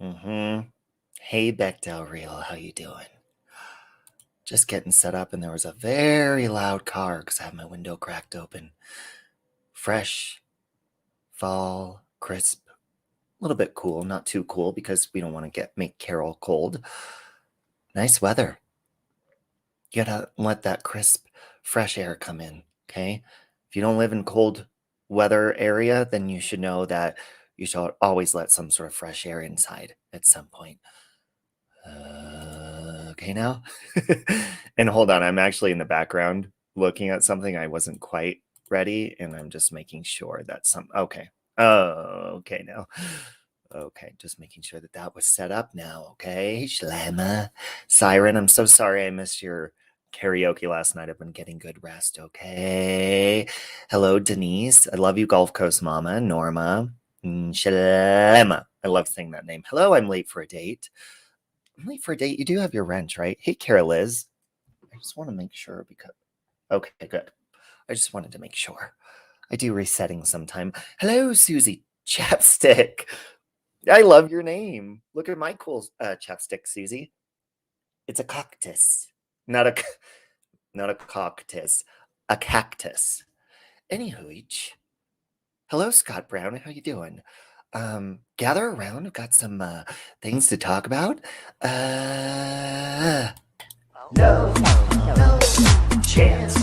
Hey, Bechdel Real, how you doing? Just getting set up, and there was a very loud car because I have my window cracked open. Fresh, fall, crisp, a little bit cool, not too cool because we don't want to make Carol cold. Nice weather. You gotta let that crisp, fresh air come in, okay? If you don't live in cold weather area, then you should know that you should always let some sort of fresh air inside at some point. Okay now? And hold on, I'm actually in the background looking at something. I wasn't quite ready, and I'm just making sure that okay. Oh, okay now. Okay, just making sure that that was set up now, okay? Shlama. Siren, I'm so sorry I missed your karaoke last night. I've been getting good rest, okay? Hello, Denise. I love you, Gulf Coast Mama. Norma. Shlama. I love saying that name. Hello, I'm late for a date. I'm late for a date. You do have your wrench, right? Hey, Cara Liz. I just want to make sure because. Okay, good. I just wanted to make sure. I do resetting sometime. Hello, Susie Chapstick. I love your name. Look at my cool chapstick, Susie. It's a cactus, not a cactus, a cactus. Anywho, hello, Scott Brown. How you doing? Gather around. I've got some things to talk about. No chance,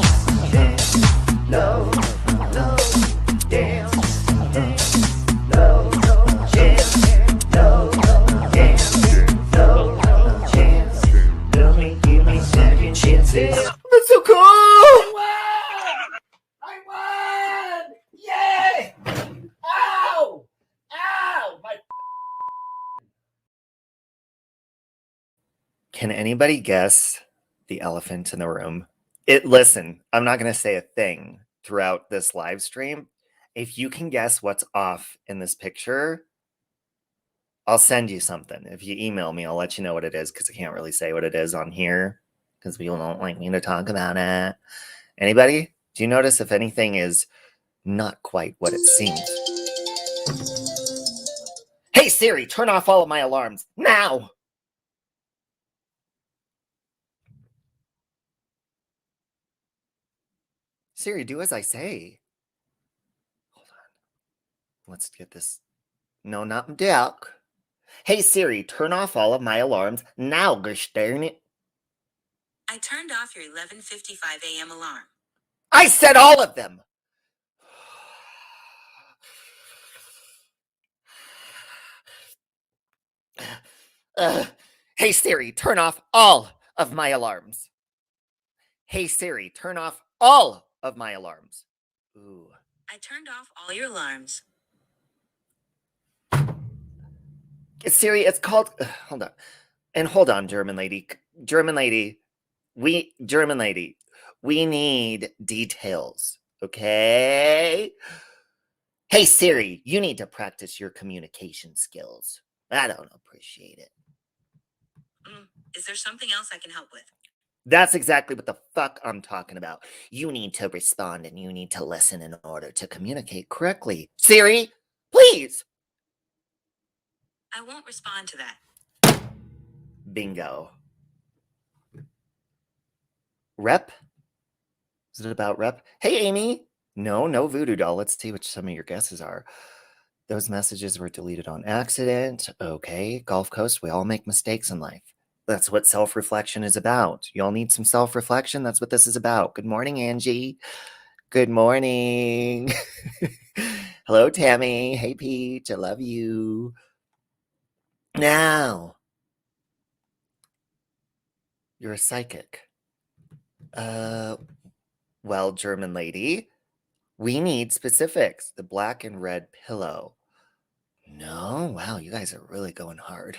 no dance, no chance, no dance, no chance. Give me second chances. That's so cool! I won! Yay! Ow! Ow! Can anybody guess the elephant in the room? Listen, I'm not going to say a thing throughout this live stream. If you can guess what's off in this picture, I'll send you something. If you email me, I'll let you know what it is because I can't really say what it is on here because people don't like me to talk about it. Anybody? Do you notice if anything is not quite what it seems? Hey Siri, turn off all of my alarms now! Siri, do as I say. Hold on. Let's get this. No, not duck. Hey Siri, turn off all of my alarms now, gosh darn it. I turned off your 11:55 a.m. alarm. I said all of them! Hey Siri, turn off all of my alarms. Hey Siri, turn off all of my alarms. Ooh. I turned off all your alarms. Siri, it's called. Hold on. And hold on, German lady. German lady. We need details. Okay? Hey Siri, you need to practice your communication skills. I don't appreciate it. Is there something else I can help with? That's exactly what the fuck I'm talking about. You need to respond and you need to listen in order to communicate correctly. Siri, please. I won't respond to that. Bingo. Rep? Is it about rep? Hey, Amy. No voodoo doll. Let's see what some of your guesses are. Those messages were deleted on accident. Okay, Gulf Coast, we all make mistakes in life. That's what self-reflection is about. You all need some self-reflection. That's what this is about. Good morning, Angie. Good morning. Hello, Tammy. Hey, Peach. I love you. Now, you're a psychic. Well, German lady, we need specifics. The black and red pillow. No, wow, you guys are really going hard.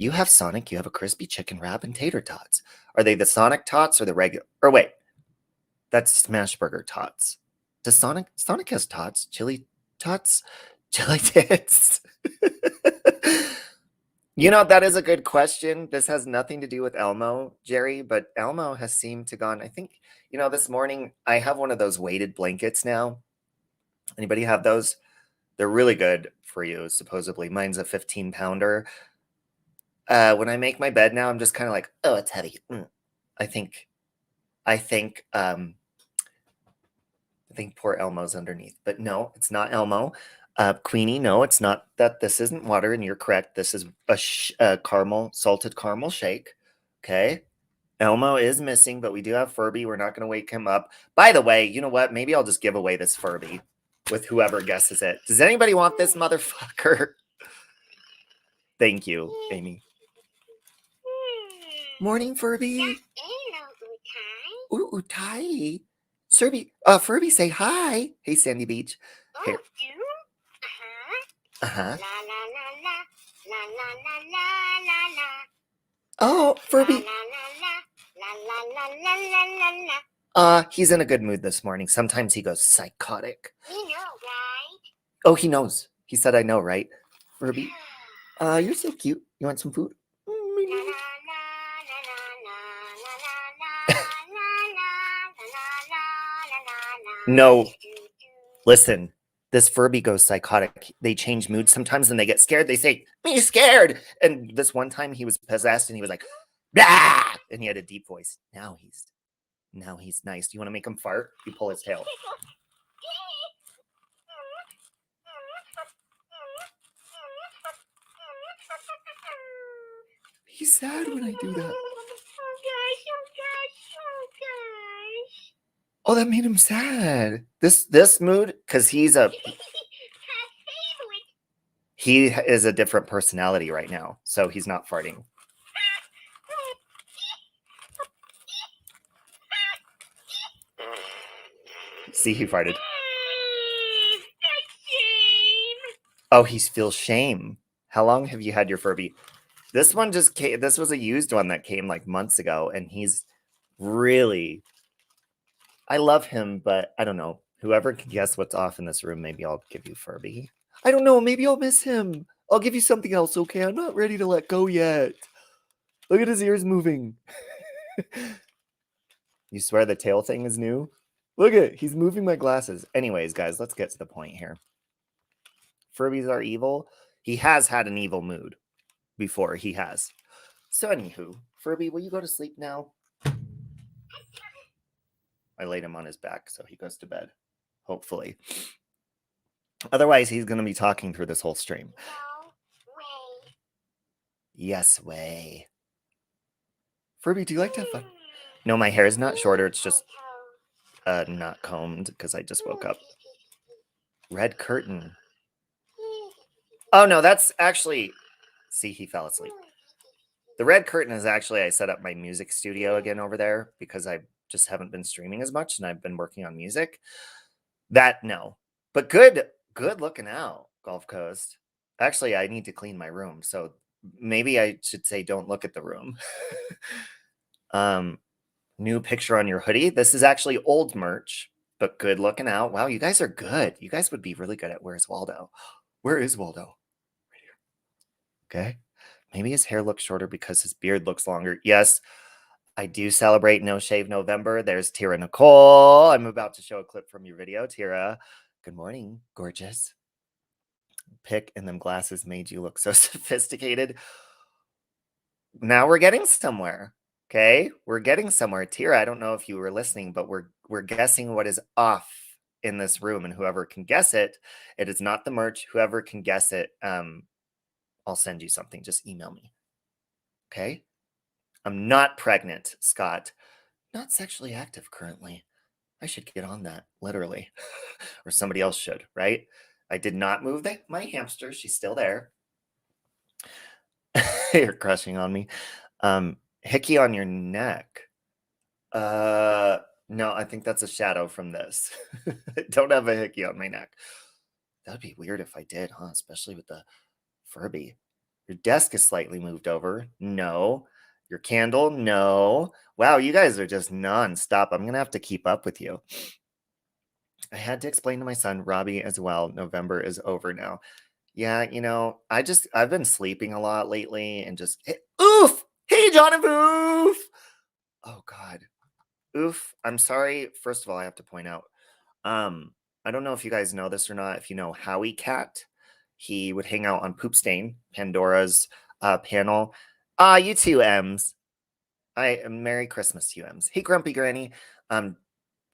You have Sonic, you have a crispy chicken wrap and tater tots. Are they the Sonic tots or the regular? Or wait, that's Smashburger tots. Does Sonic has tots? Chili tots? Chili tits? You know, that is a good question. This has nothing to do with Elmo, Jerry, but Elmo has seemed to gone, I think, this morning I have one of those weighted blankets now. Anybody have those? They're really good for you, supposedly. Mine's a 15-pounder. When I make my bed now, I'm just kind of like, oh, it's heavy. I think poor Elmo's underneath, but no, it's not Elmo. Queenie, no, it's not that. This isn't water, and you're correct. This is a salted caramel shake. Okay. Elmo is missing, but we do have Furby. We're not going to wake him up. By the way, you know what? Maybe I'll just give away this Furby with whoever guesses it. Does anybody want this motherfucker? Thank you, Amy. Morning, Furby. Ooh, Utai. Furby, say hi. Hey, Sandy Beach. Here. Uh-huh. Oh, Furby. He's in a good mood this morning. Sometimes he goes psychotic. You know, right? Oh, he knows. He said I know, right? Furby. You're so cute. You want some food? No. Listen, this Furby goes psychotic. They change moods sometimes and they get scared. They say, "Me scared." And this one time he was possessed and he was like, "Blah!" And he had a deep voice. Now he's nice. Do you want to make him fart? You pull his tail. He's sad when I do that. Oh, that made him sad. This mood, because he is a different personality right now, so he's not farting. See, he farted. Oh, he feels shame. How long have you had your Furby? This one just came. This was a used one that came like months ago, and he's really. I love him, but I don't know. Whoever can guess what's off in this room, maybe I'll give you Furby. I don't know. Maybe I'll miss him. I'll give you something else, okay? I'm not ready to let go yet. Look at his ears moving. You swear the tail thing is new? Look at it. He's moving my glasses. Anyways, guys, let's get to the point here. Furbies are evil. He has had an evil mood before. He has. So anywho, Furby, will you go to sleep now? I laid him on his back, so he goes to bed. Hopefully. Otherwise, he's going to be talking through this whole stream. No way. Yes, way. Furby, do you like to have fun? No, my hair is not shorter. It's just not combed because I just woke up. Red curtain. Oh, no, that's actually... See, he fell asleep. The red curtain is actually, I set up my music studio again over there because I just haven't been streaming as much and I've been working on music. That, no. But good looking out, Gulf Coast. Actually, I need to clean my room, so maybe I should say don't look at the room. New picture on your hoodie. This is actually old merch, but good looking out. Wow, you guys are good. You guys would be really good at Where's Waldo? Where is Waldo? Right here. Okay. Maybe his hair looks shorter because his beard looks longer. Yes, I do celebrate No Shave November. There's Tira Nicole. I'm about to show a clip from your video, Tira. Good morning, gorgeous. Pick and them glasses made you look so sophisticated. Now we're getting somewhere. Okay, we're getting somewhere. Tira, I don't know if you were listening, but we're guessing what is off in this room, and whoever can guess it, it is not the merch. Whoever can guess it, I'll send you something. Just email me. Okay. I'm not pregnant, Scott. Not sexually active currently. I should get on that, literally. Or somebody else should, right? I did not move my hamster. She's still there. You're crushing on me. Hickey on your neck. No, I think that's a shadow from this. I don't have a hickey on my neck. That'd be weird if I did, huh? Especially with the Furby. Your desk is slightly moved over. No. Your candle? No. Wow, you guys are just nonstop. I'm going to have to keep up with you. I had to explain to my son, Robbie, as well. November is over now. Yeah, you know, I've been sleeping a lot lately and just, oof! Hey, Jonathan! Oof! Oh, God. Oof. I'm sorry. First of all, I have to point out, I'm I don't know if you guys know this or not. If you know Howie Cat, he would hang out on Poop Stain, Pandora's panel. You too, Ems. Merry Christmas to you, Ems. Hey, Grumpy Granny.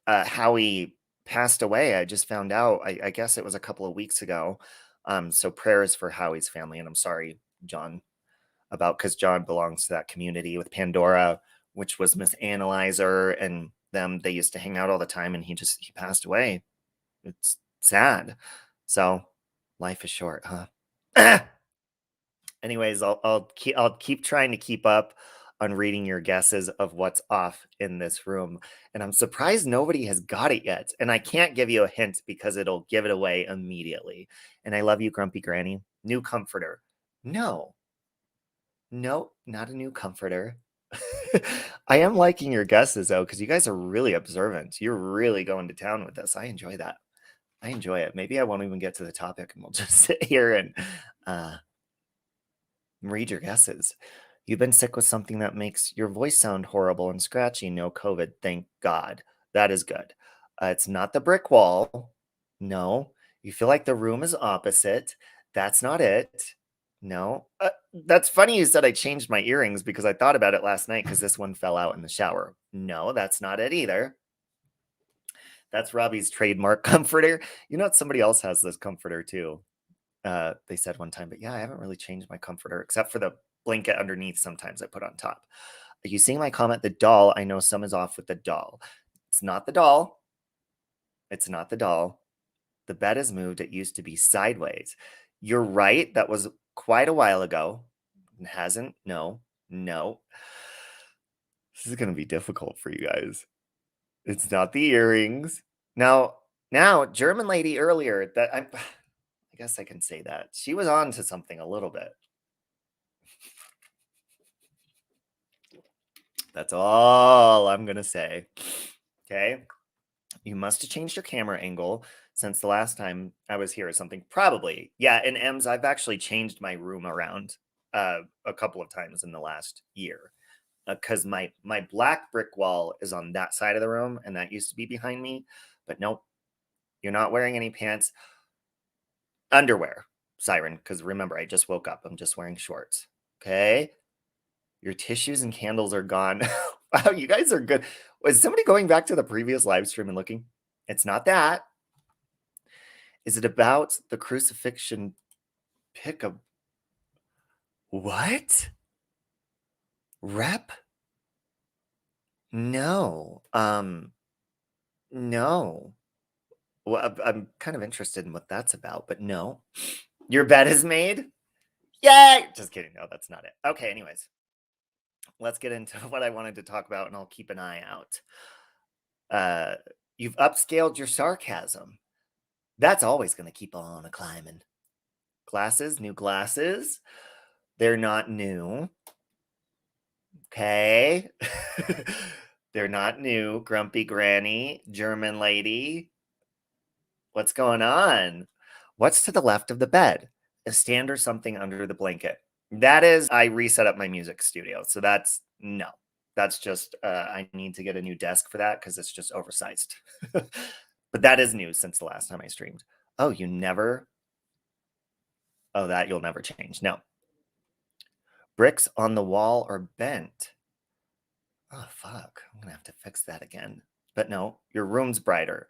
Howie passed away. I just found out. I guess it was a couple of weeks ago. So prayers for Howie's family, and I'm sorry, John, because John belongs to that community with Pandora, which was Miss Analyzer and them. They used to hang out all the time, and he passed away. It's sad. So life is short, huh? Anyways, I'll keep trying to keep up on reading your guesses of what's off in this room. And I'm surprised nobody has got it yet. And I can't give you a hint because it'll give it away immediately. And I love you, Grumpy Granny. New comforter. No, not a new comforter. I am liking your guesses though, because you guys are really observant. You're really going to town with this. I enjoy that. I enjoy it. Maybe I won't even get to the topic and we'll just sit here and read your guesses. You've been sick with something that makes your voice sound horrible and scratchy. No COVID, thank God. That is good. It's not the brick wall. No. You feel like the room is opposite. That's not it. No. That's funny you said I changed my earrings because I thought about it last night because this one fell out in the shower. No, that's not it either. That's Robbie's trademark comforter. You know what? Somebody else has this comforter too. They said one time, but yeah, I haven't really changed my comforter except for the blanket underneath. Sometimes I put on top. You see my comment, the doll. I know some is off with the doll. It's not the doll. It's not the doll. The bed is moved. It used to be sideways. You're right. That was quite a while ago. It hasn't. No. This is going to be difficult for you guys. It's not the earrings. Now, German lady earlier that I guess I can say that. She was on to something a little bit. That's all I'm going to say. Okay. You must have changed your camera angle since the last time I was here or something. Probably. Yeah. And Ems, I've actually changed my room around a couple of times in the last year because my black brick wall is on that side of the room and that used to be behind me. But nope, you're not wearing any pants. Underwear, Siren, because remember, I just woke up. I'm just wearing shorts. Okay. Your tissues and candles are gone. Wow, you guys are good. Was somebody going back to the previous live stream and looking? It's not that. Is it about the crucifixion pickup? What? Rep? No. No. Well, I'm kind of interested in what that's about, but no. Your bed is made? Yay! Just kidding. No, that's not it. Okay, anyways. Let's get into what I wanted to talk about, and I'll keep an eye out. You've upscaled your sarcasm. That's always going to keep on a climbing. Glasses, new glasses. They're not new. Okay. They're not new. Grumpy Granny, German lady. What's going on? What's to the left of the bed? A stand or something under the blanket. That is, I reset up my music studio. So that's no. That's just, I need to get a new desk for that because it's just oversized. But that is new since the last time I streamed. Oh, you never? Oh, that you'll never change. No. Bricks on the wall are bent. Oh, fuck. I'm going to have to fix that again. But no, your room's brighter.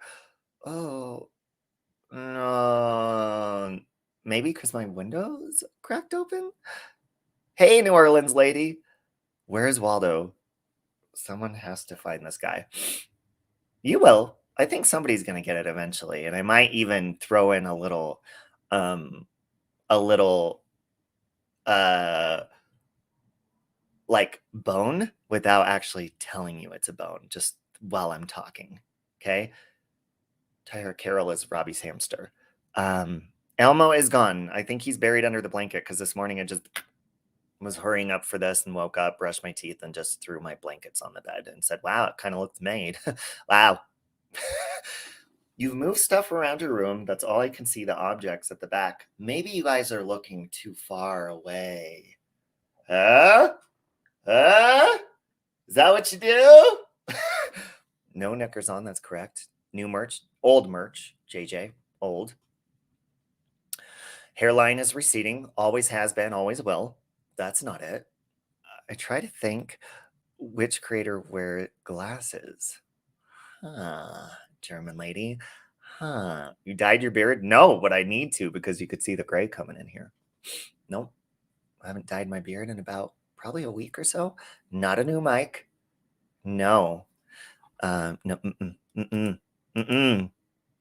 Oh, no. Maybe because my window's cracked open? Hey, New Orleans lady. Where's Waldo? Someone has to find this guy. You will. I think somebody's going to get it eventually. And I might even throw in a little, like bone without actually telling you it's a bone, just while I'm talking. Okay. Tyra Carroll is Robbie's hamster. Elmo is gone. I think he's buried under the blanket because this morning I just was hurrying up for this and woke up, brushed my teeth, and just threw my blankets on the bed and said, wow, it kind of looks made. Wow. You've moved stuff around your room. That's all I can see, the objects at the back. Maybe you guys are looking too far away. Huh? Is that what you do? No knickers on, that's correct. New merch, old merch, JJ, old. Hairline is receding, always has been, always will. That's not it. I try to think which creator wear glasses. German lady. You dyed your beard? No, but I need to because you could see the gray coming in here. Nope. I haven't dyed my beard in about probably a week or so. Not a new mic. No. No.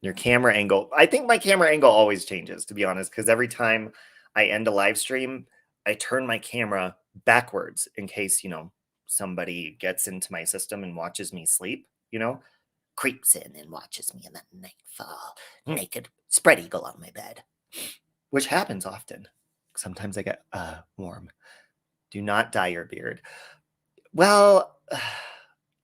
Your camera angle. I think my camera angle always changes, to be honest, because every time I end a live stream, I turn my camera backwards in case, somebody gets into my system and watches me sleep, creeps in and watches me in the nightfall, naked, spread eagle on my bed, which happens often. Sometimes I get warm. Do not dye your beard. Well,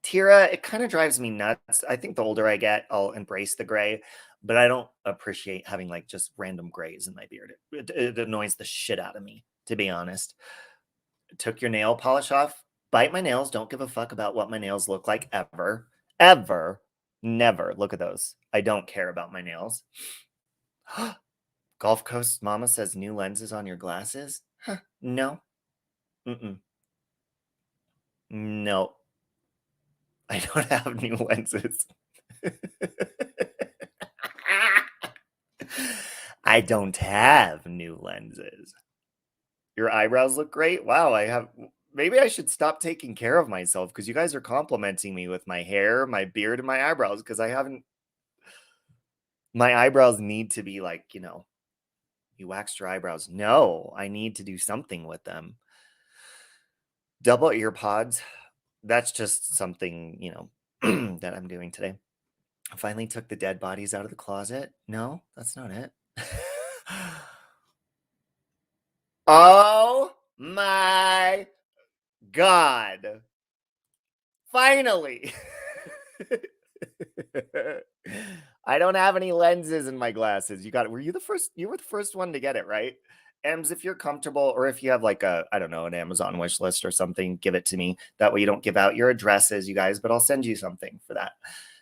Tira, it kind of drives me nuts. I think the older I get, I'll embrace the gray, but I don't appreciate having like just random grays in my beard. It annoys the shit out of me, to be honest. Took your nail polish off. Bite my nails. Don't give a fuck about what my nails look like ever. Ever. Never. Look at those. I don't care about my nails. Gulf Coast Mama says new lenses on your glasses. Huh. No. No. I don't have new lenses. I don't have new lenses. Your eyebrows look great. Wow, maybe I should stop taking care of myself because you guys are complimenting me with my hair, my beard, and my eyebrows because my eyebrows need to be like, you waxed your eyebrows. No, I need to do something with them. Double ear pods. That's just something, that I'm doing today. I finally took the dead bodies out of the closet. No, that's not it. Oh my God. Finally. I don't have any lenses in my glasses. Were you were the first one to get it, right? Ems, if you're comfortable or if you have like I don't know, an Amazon wish list or something, give it to me. That way you don't give out your addresses, you guys, but I'll send you something for that.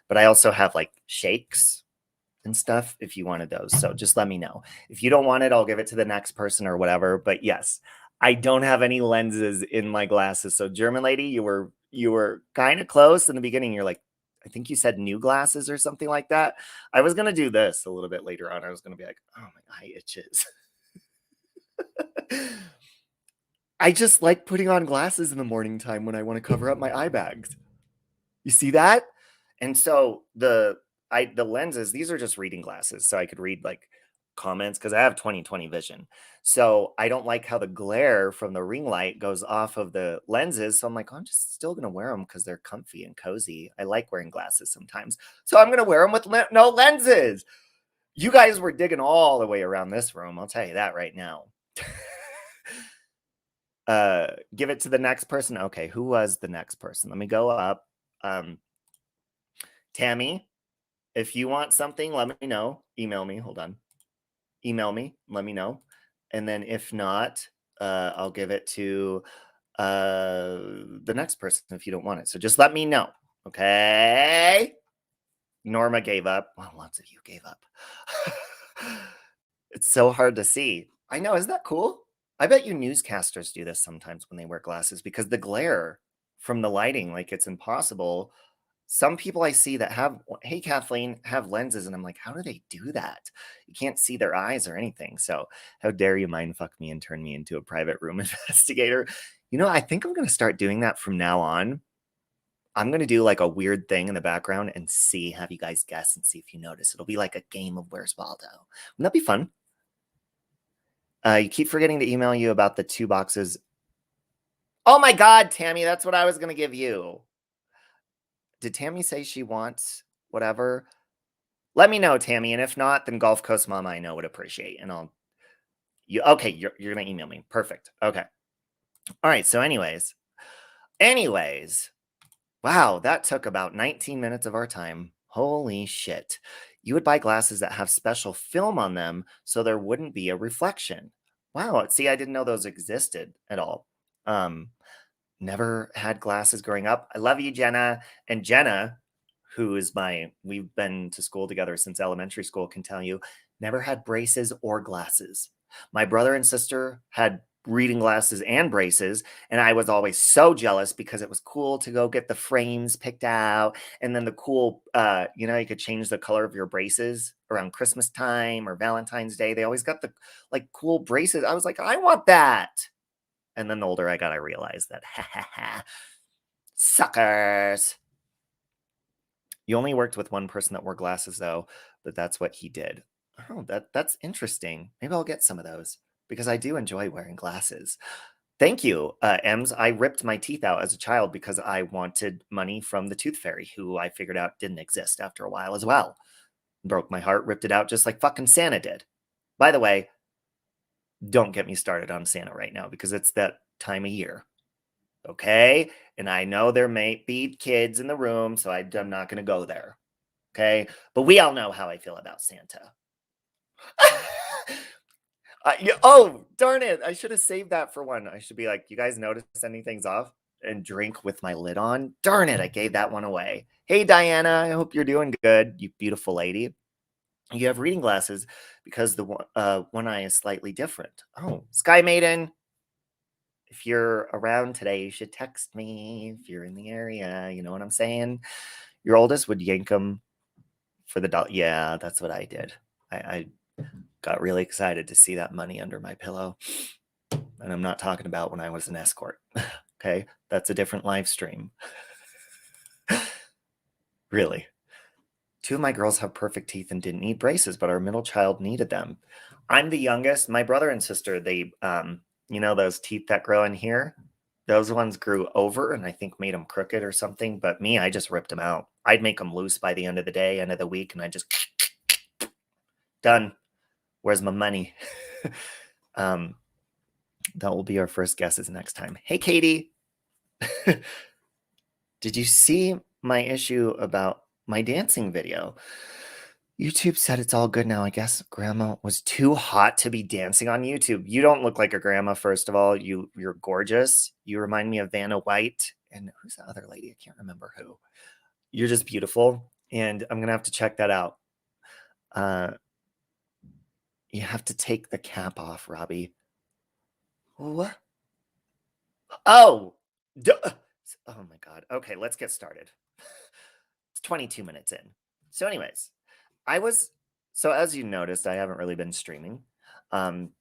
But I also have like shakes and stuff if you wanted those. So just let me know. If you don't want it, I'll give it to the next person or whatever. But yes, I don't have any lenses in my glasses. So German lady, you were kind of close in the beginning. You're like, I think you said new glasses or something like that. I was going to do this a little bit later on. I was going to be like, oh, my eye itches. I just like putting on glasses in the morning time when I want to cover up my eye bags. You see that? And so the lenses, these are just reading glasses. So I could read like comments because I have 20/20 vision. So I don't like how the glare from the ring light goes off of the lenses. So I'm like, I'm just still going to wear them because they're comfy and cozy. I like wearing glasses sometimes. So I'm going to wear them with no lenses. You guys were digging all the way around this room. I'll tell you that right now. Give it to the next person. Okay, who was the next person? Let me go up. Tammy, if you want something, let me know. Email me. Hold on. Email me. Let me know. And then if not, I'll give it to the next person if you don't want it. So just let me know. Okay. Norma gave up. Well, lots of you gave up. It's so hard to see. I know. Isn't that cool? I bet you newscasters do this sometimes when they wear glasses because the glare from the lighting, like it's impossible. Some people I see that have, hey, Kathleen, have lenses. And I'm like, how do they do that? You can't see their eyes or anything. So how dare you mind fuck me and turn me into a private room investigator? I think I'm going to start doing that from now on. I'm going to do like a weird thing in the background and have you guys guess and see if you notice. It'll be like a game of Where's Waldo. Wouldn't that be fun? You keep forgetting to email you about the 2 boxes. Oh my God, Tammy, that's what I was going to give you. Did Tammy say she wants whatever? Let me know, Tammy. And if not, then Gulf Coast Mama I know would appreciate. And okay, you're going to email me. Perfect. Okay. All right. So anyways, wow, that took about 19 minutes of our time. Holy shit. You would buy glasses that have special film on them so there wouldn't be a reflection. Wow. See, I didn't know those existed at all. Never had glasses growing up. I love you, Jenna. And Jenna, we've been to school together since elementary school, can tell you, never had braces or glasses. My brother and sister had reading glasses and braces, and I was always so jealous because it was cool to go get the frames picked out, and then the cool, you could change the color of your braces around Christmas time or Valentine's Day. They always got the like cool braces. I was like, I want that. And then the older I got, I realized that, ha ha ha, suckers. You only worked with one person that wore glasses, though, but that's what he did. Oh, that's interesting. Maybe I'll get some of those because I do enjoy wearing glasses. Thank you, Ems. I ripped my teeth out as a child because I wanted money from the tooth fairy, who I figured out didn't exist after a while as well. Broke my heart, ripped it out just like fucking Santa did. By the way, don't get me started on Santa right now because it's that time of year. Okay? And I know there may be kids in the room, so I'm not going to go there. Okay? But we all know how I feel about Santa. Oh, darn it. I should have saved that for one. I should be like, you guys notice anything's off? And drink with my lid on? Darn it. I gave that one away. Hey, Diana. I hope you're doing good, you beautiful lady. You have reading glasses because the one eye is slightly different. Oh, Sky Maiden. If you're around today, you should text me if you're in the area. You know what I'm saying? Your oldest would yank them for the dollar. Yeah, that's what I did. I got really excited to see that money under my pillow. And I'm not talking about when I was an escort. Okay, that's a different live stream. Really. Two of my girls have perfect teeth and didn't need braces, but our middle child needed them. I'm the youngest. My brother and sister, they, those teeth that grow in here, those ones grew over and I think made them crooked or something. But me, I just ripped them out. I'd make them loose by the end of the day, end of the week, and I just done. Where's my money? That will be our first guesses next time. Hey, Katie. Did you see my issue about my dancing video? YouTube said it's all good now. I guess grandma was too hot to be dancing on YouTube. You don't look like a grandma, first of all. You're gorgeous. You remind me of Vanna White. And who's the other lady? I can't remember who. You're just beautiful. And I'm going to have to check that out. You have to take the cap off, Robbie. What? Oh! Oh my God. Okay, let's get started. It's 22 minutes in. So anyways, as you noticed, I haven't really been streaming. And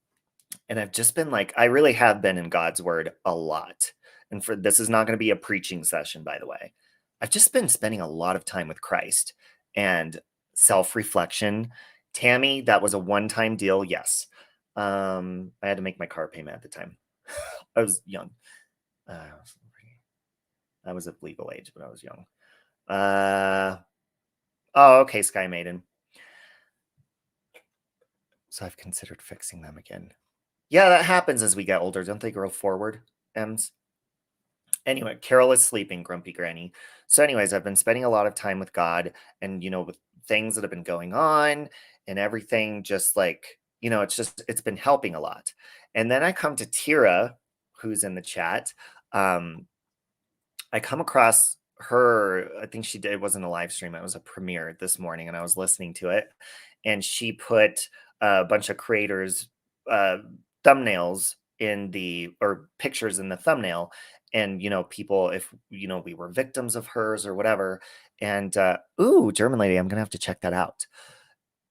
I've just been I really have been in God's word a lot. And this is not going to be a preaching session, by the way. I've just been spending a lot of time with Christ and self-reflection. Tammy, that was a one-time deal. Yes. I had to make my car payment at the time. I was young. I was of legal age, but I was young. Oh, okay, Sky Maiden. So I've considered fixing them again. Yeah, that happens as we get older. Don't they grow forward, Ems? Anyway, Carol is sleeping, grumpy granny. So anyways, I've been spending a lot of time with God and, with things that have been going on and everything, just it's been helping a lot. And then I come to Tira, who's in the chat. I come across her, I think she did, it wasn't a live stream, it was a premiere this morning, and I was listening to it. And she put a bunch of creators' thumbnails or pictures in the thumbnail. And, people, if, we were victims of hers or whatever. And, ooh, German lady, I'm going to have to check that out.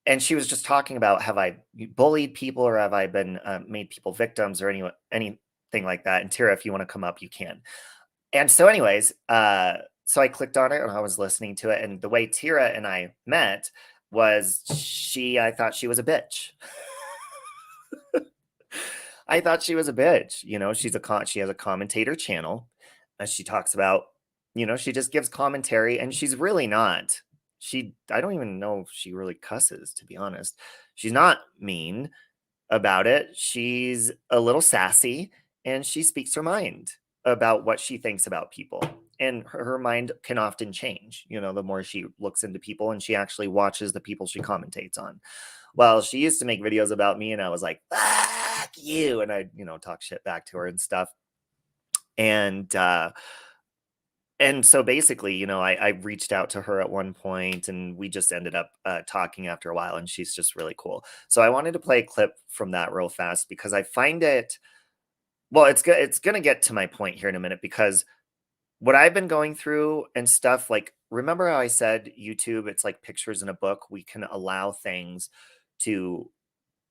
And she was just talking about, have I bullied people or have I been made people victims or anything like that? And Tira, if you want to come up, you can. And so anyways, so I clicked on it and I was listening to it. And the way Tira and I met was I thought she was a bitch. I thought she was a bitch. She has a commentator channel. She talks about, she just gives commentary and she's really not. I don't even know if she really cusses, to be honest. She's not mean about it. She's a little sassy and she speaks her mind about what she thinks about people. And her mind can often change, the more she looks into people and she actually watches the people she commentates on. Well, she used to make videos about me and I was like, fuck you. And I, talk shit back to her and stuff. And And so basically, you know, I reached out to her at one point and we just ended up talking after a while, and she's just really cool. So I wanted to play a clip from that real fast because I find it, well, it's going to get to my point here in a minute, because what I've been going through and stuff, like, remember how I said YouTube, it's like pictures in a book. We can allow things to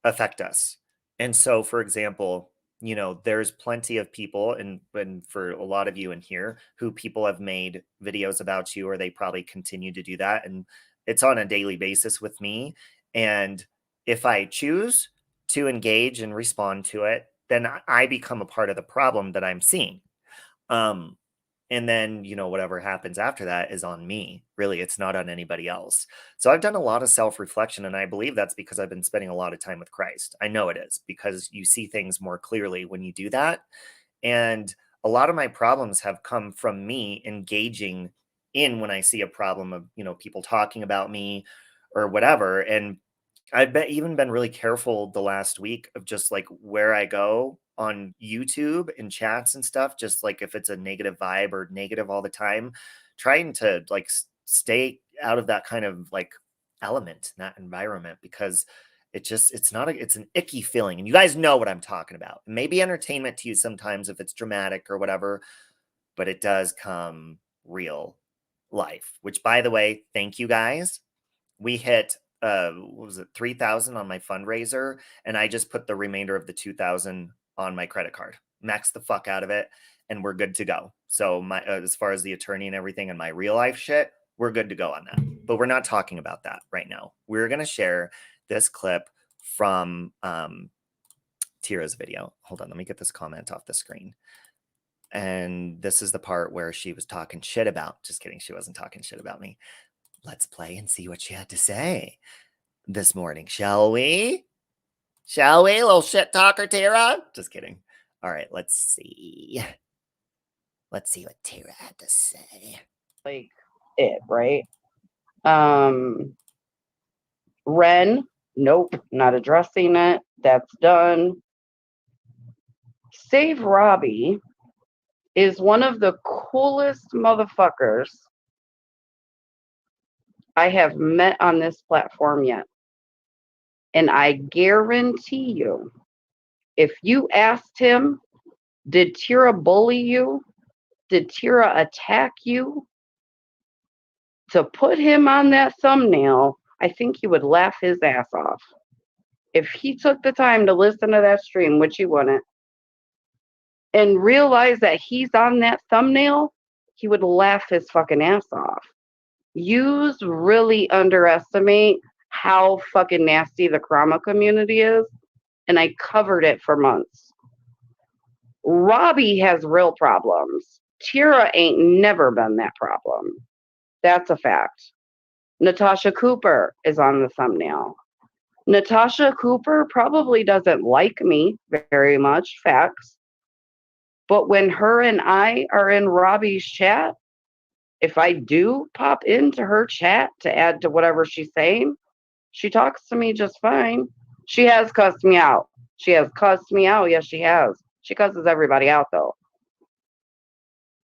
affect us. And so, for example, you know, there's plenty of people, and for a lot of you in here, who people have made videos about you, or they probably continue to do that. And it's on a daily basis with me. And if I choose to engage and respond to it, then I become a part of the problem that I'm seeing. Um, and then, you know, whatever happens after that is on me. Really, it's not on anybody else. So I've done a lot of self reflection, and I believe that's because I've been spending a lot of time with Christ. I know it is, because you see things more clearly when you do that. And a lot of my problems have come from me engaging in, when I see a problem of, you know, people talking about me or whatever. And even been really careful the last week of just like where I go on YouTube and chats and stuff, just like if it's a negative vibe or negative all the time, trying to like stay out of that kind of like element, that environment, because it's not it's an icky feeling. And you guys know what I'm talking about. It may be entertainment to you sometimes if it's dramatic or whatever, but it does come real life, which, by the way, thank you guys. We hit what was it, 3,000 on my fundraiser, and I just put the remainder of the 2,000 on my credit card, max the fuck out of it, and we're good to go. So my as far as the attorney and everything and my real life shit, we're good to go on that. But we're not talking about that right now. We're going to share this clip from Tira's video. Hold on, let me get this comment off the screen. And this is the part where she was talking shit about, just kidding, she wasn't talking shit about me. Let's play and see what she had to say this morning, shall we? Shall we, little shit talker Tira? Just kidding. All right, let's see. Let's see what Tira had to say. Like it, right? Ren, nope, not addressing it. That's done. Save Robbie is one of the coolest motherfuckers I have met on this platform yet. And I guarantee you, if you asked him, did Tira bully you? Did Tira attack you? To put him on that thumbnail, I think he would laugh his ass off. If he took the time to listen to that stream, which he wouldn't, and realize that he's on that thumbnail, he would laugh his fucking ass off. Yous really underestimate how fucking nasty the Krama community is, and I covered it for months. Robbie has real problems. Tira ain't never been that problem. That's a fact. Natasha Cooper is on the thumbnail. Natasha Cooper probably doesn't like me very much, facts. But when her and I are in Robbie's chat, if I do pop into her chat to add to whatever she's saying, she talks to me just fine. She has cussed me out. She has cussed me out. Yes, she has. She cusses everybody out, though.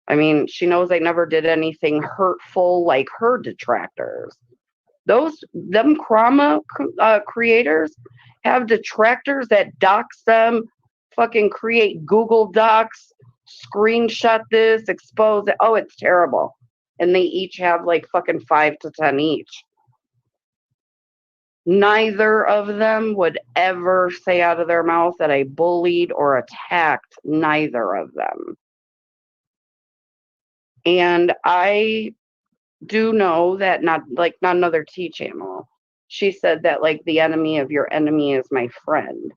I mean, she knows I never did anything hurtful like her detractors. Them Krama creators have detractors that dox them, fucking create Google Docs, screenshot this, expose it. Oh, it's terrible. And they each have like fucking 5 to 10 each. Neither of them would ever say out of their mouth that I bullied or attacked neither of them. And I do know that not another T channel. She said that like the enemy of your enemy is my friend.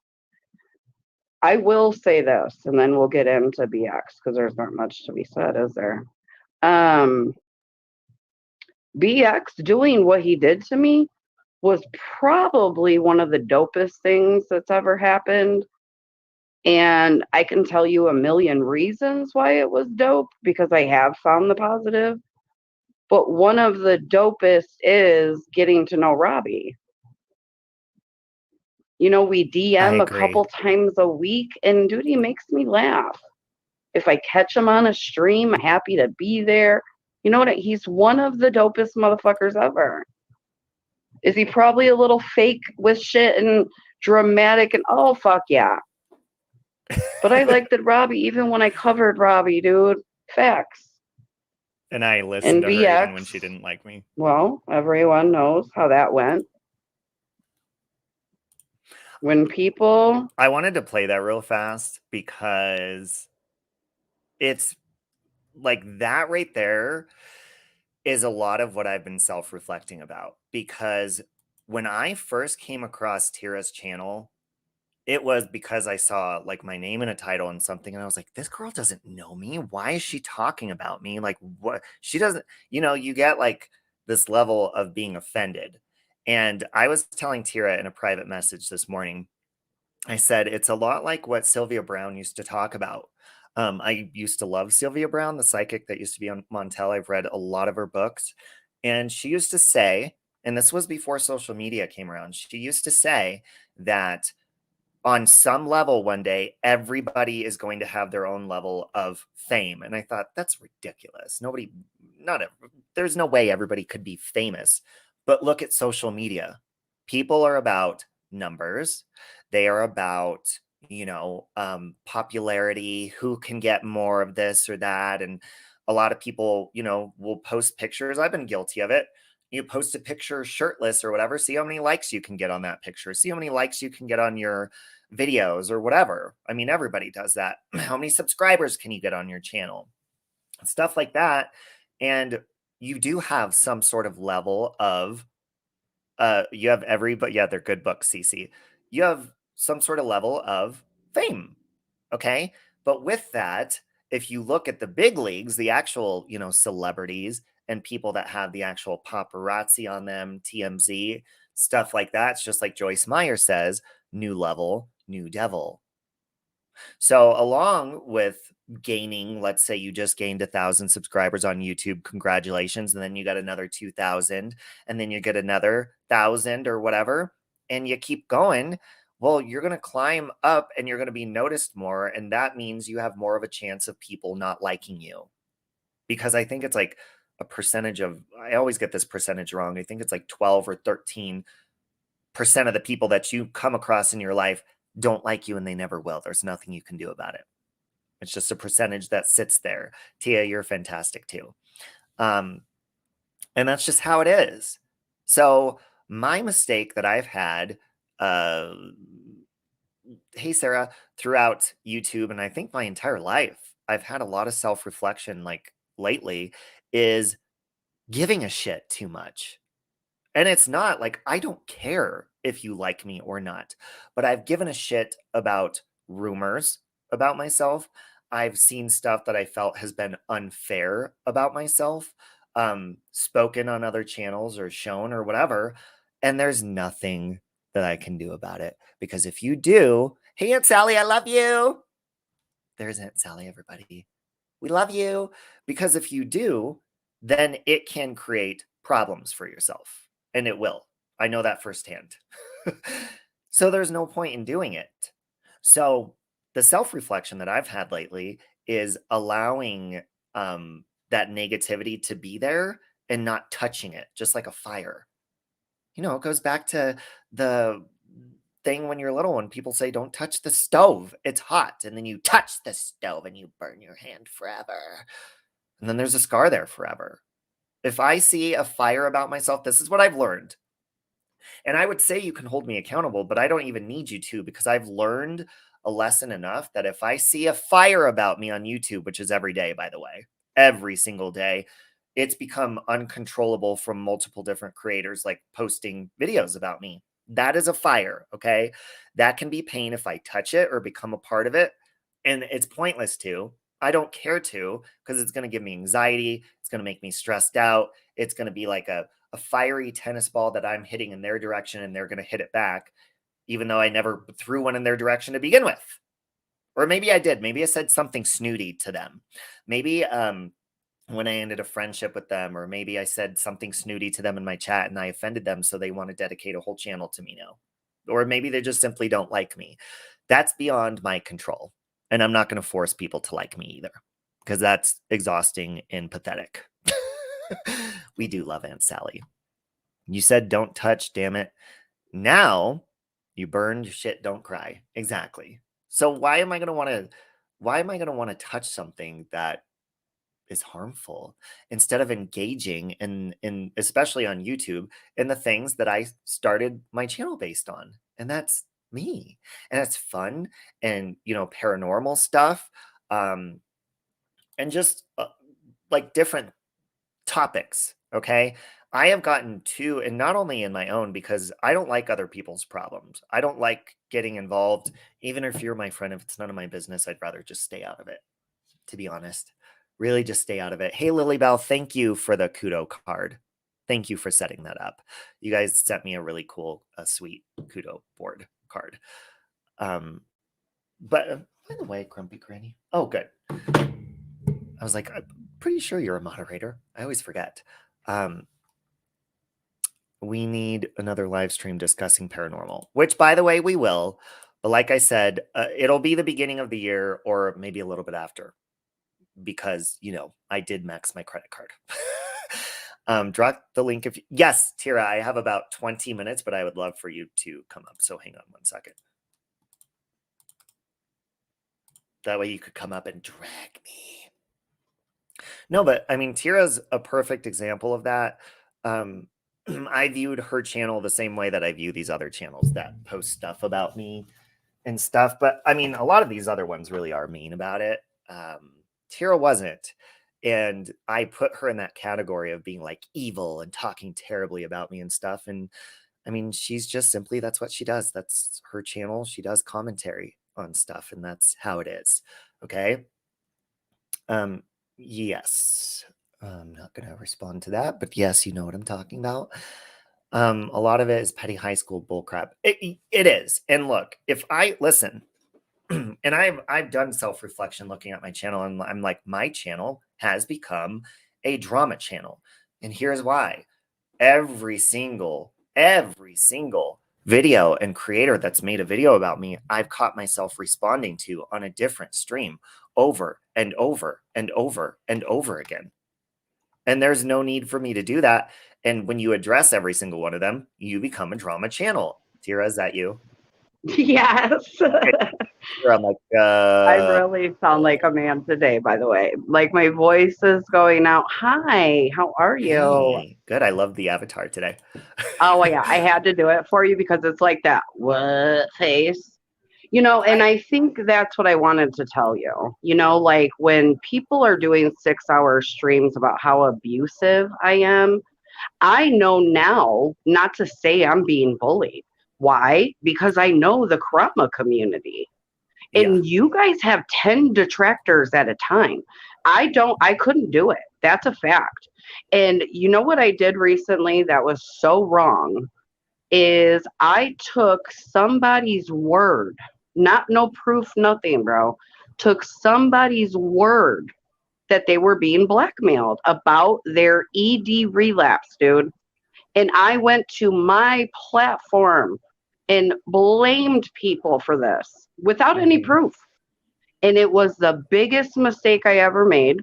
I will say this, and then we'll get into BX because there's not much to be said, is there? BX doing what he did to me was probably one of the dopest things that's ever happened. And I can tell you a million reasons why it was dope because I have found the positive. But one of the dopest is getting to know Robbie. You know, we DM a couple times a week, and dude, he makes me laugh. If I catch him on a stream, I'm happy to be there. You know what? He's one of the dopest motherfuckers ever. Is he probably a little fake with shit and dramatic and oh fuck yeah. But I like that Robbie, even when I covered Robbie, dude. Facts. And I listened And to her even when BX, she didn't like me. well, everyone knows how that went. When people, I wanted to play that real fast because it's like that right there is a lot of what I've been self-reflecting about. Because when I first came across Tira's channel, it was because I saw like my name in a title and something, and I was like, this girl doesn't know me. Why is she talking about me? Like, what? She doesn't, you get like this level of being offended. And I was telling Tira in a private message this morning, I said, it's a lot like what Sylvia Browne used to talk about. I used to love Sylvia Browne, the psychic that used to be on Montel. I've read a lot of her books. And she used to say, and this was before social media came around, she used to say that on some level one day, everybody is going to have their own level of fame. And I thought, that's ridiculous. There's no way everybody could be famous. But look at social media. People are about numbers. They are about, popularity, who can get more of this or that. And a lot of people, will post pictures. I've been guilty of it. You post a picture shirtless or whatever, see how many likes you can get on that picture, see how many likes you can get on your videos or whatever. I mean, everybody does that. How many subscribers can you get on your channel? Stuff like that. And you do have some sort of level of you have but yeah, they're good books, CC. You have some sort of level of fame. Okay. But with that, if you look at the big leagues, the actual, celebrities and people that have the actual paparazzi on them, TMZ, stuff like that, it's just like Joyce Meyer says, new level, new devil. So along with gaining, let's say you just gained 1,000 subscribers on YouTube, congratulations. And then you got another 2,000 and then you get another 1,000 or whatever, and you keep going. Well, you're going to climb up and you're going to be noticed more. And that means you have more of a chance of people not liking you, because I think it's like a percentage of, I always get this percentage wrong. I think it's like 12 or 13% of the people that you come across in your life don't like you, and they never will. There's nothing you can do about it. It's just a percentage that sits there. Tia, you're fantastic too. And that's just how it is. So my mistake that I've had, hey, Sarah, throughout YouTube, and I think my entire life, I've had a lot of self-reflection like lately, is giving a shit too much. And it's not like, I don't care if you like me or not, but I've given a shit about rumors about myself. I've seen stuff that I felt has been unfair about myself, spoken on other channels or shown or whatever. And there's nothing that I can do about it, because if you do, hey, Aunt Sally, I love you. There's Aunt Sally, everybody. We love you. Because if you do, then it can create problems for yourself. And it will. I know that firsthand. So there's no point in doing it. So the self-reflection that I've had lately is allowing that negativity to be there and not touching it, just like a fire. It goes back to the thing when you're little, when people say, don't touch the stove, it's hot. And then you touch the stove and you burn your hand forever. And then there's a scar there forever. If I see a fire about myself, this is what I've learned. And I would say you can hold me accountable, but I don't even need you to, because I've learned a lesson enough that if I see a fire about me on YouTube, which is every day, by the way, every single day, it's become uncontrollable from multiple different creators, like posting videos about me. That is a fire, okay? That can be pain if I touch it or become a part of it. And it's pointless to. I don't care to, because it's going to give me anxiety. It's going to make me stressed out. It's going to be like a fiery tennis ball that I'm hitting in their direction, and they're going to hit it back, even though I never threw one in their direction to begin with. Or maybe I did. Maybe I said something snooty to them. Maybe when I ended a friendship with them, or maybe I said something snooty to them in my chat and I offended them, so they want to dedicate a whole channel to me now. Or maybe they just simply don't like me. That's beyond my control. And I'm not going to force people to like me either, because that's exhausting and pathetic. We do love Aunt Sally. You said don't touch, damn it. Now you burned shit, don't cry. Exactly. So why am I going to want to touch something that is harmful instead of engaging in especially on YouTube in the things that I started my channel based on? And that's me. And it's fun and, you know, paranormal stuff, and just like different topics. Okay. I have gotten to, and not only in my own, because I don't like other people's problems. I don't like getting involved. Even if you're my friend, if it's none of my business, I'd rather just stay out of it, to be honest. Really just stay out of it. Hey, Lily Bell, thank you for the kudo card. Thank you for setting that up. You guys sent me a really cool, sweet kudo board card. But by the way, Grumpy Granny. Oh, good. I was like, I'm pretty sure you're a moderator. I always forget. We need another live stream discussing paranormal, which, by the way, we will. But like I said, it'll be the beginning of the year or maybe a little bit after, because, you know, I did max my credit card. Drop the link if yes, Tira, I have about 20 minutes, but I would love for you to come up. So hang on one second. That way you could come up and drag me. No, but I mean, Tira's a perfect example of that. I viewed her channel the same way that I view these other channels that post stuff about me and stuff. But I mean, a lot of these other ones really are mean about it. Tira wasn't. And I put her in that category of being like evil and talking terribly about me and stuff. And I mean, she's just simply, that's what she does. That's her channel. She does commentary on stuff, and that's how it is. Okay. Yes. I'm not going to respond to that, but yes, you know what I'm talking about. A lot of it is petty high school bullcrap. It is. And look, if I listen, and I've done self-reflection looking at my channel, and I'm like, my channel has become a drama channel. And here's why. Every single video and creator that's made a video about me, I've caught myself responding to on a different stream over and over and over and over again. And there's no need for me to do that. And when you address every single one of them, you become a drama channel. Tira, is that you? Yes. I'm like, I really sound like a man today, by the way. Like my voice is going out. Hi, how are you? Hey, good. I love the avatar today. Oh, yeah. I had to do it for you because it's like that what face. You know, and I think that's what I wanted to tell you. You know, like when people are doing 6-hour streams about how abusive I am, I know now not to say I'm being bullied. Why? Because I know the Krama community. And you guys have 10 detractors at a time. I couldn't do it. That's a fact. And you know what I did recently that was so wrong is I took somebody's word, no proof, nothing, bro. Took somebody's word that they were being blackmailed about their ED relapse, dude. And I went to my platform and blamed people for this without any proof. And it was the biggest mistake I ever made.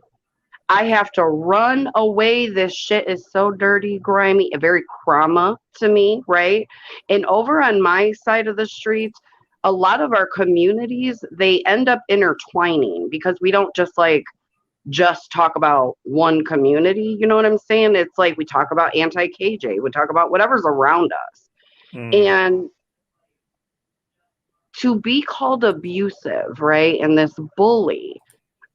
I have to run away. This shit is so dirty, grimy, very Krama to me, right? And over on my side of the streets, a lot of our communities, they end up intertwining because we don't just talk about one community. You know what I'm saying? It's like we talk about anti-KJ, we talk about whatever's around us. And to be called abusive, right? And this bully,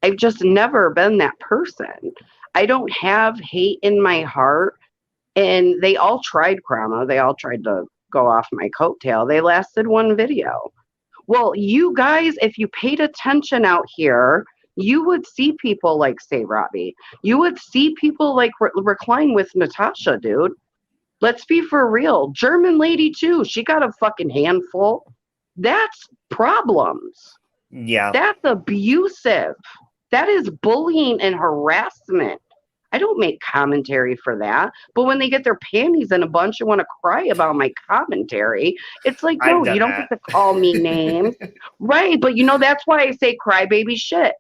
I've just never been that person. I don't have hate in my heart. And they all tried Krama. They all tried to go off my coattail. They lasted one video. Well, you guys, if you paid attention out here, you would see people like, say, Robbie. You would see people like Recline with Natasha, dude. Let's be for real. German lady, too. She got a fucking handful. That's problems. Yeah. That's abusive. That is bullying and harassment. I don't make commentary for that. But when they get their panties in a bunch and want to cry about my commentary, it's like, bro, you don't get to call me names. Right. But, you know, that's why I say crybaby shit.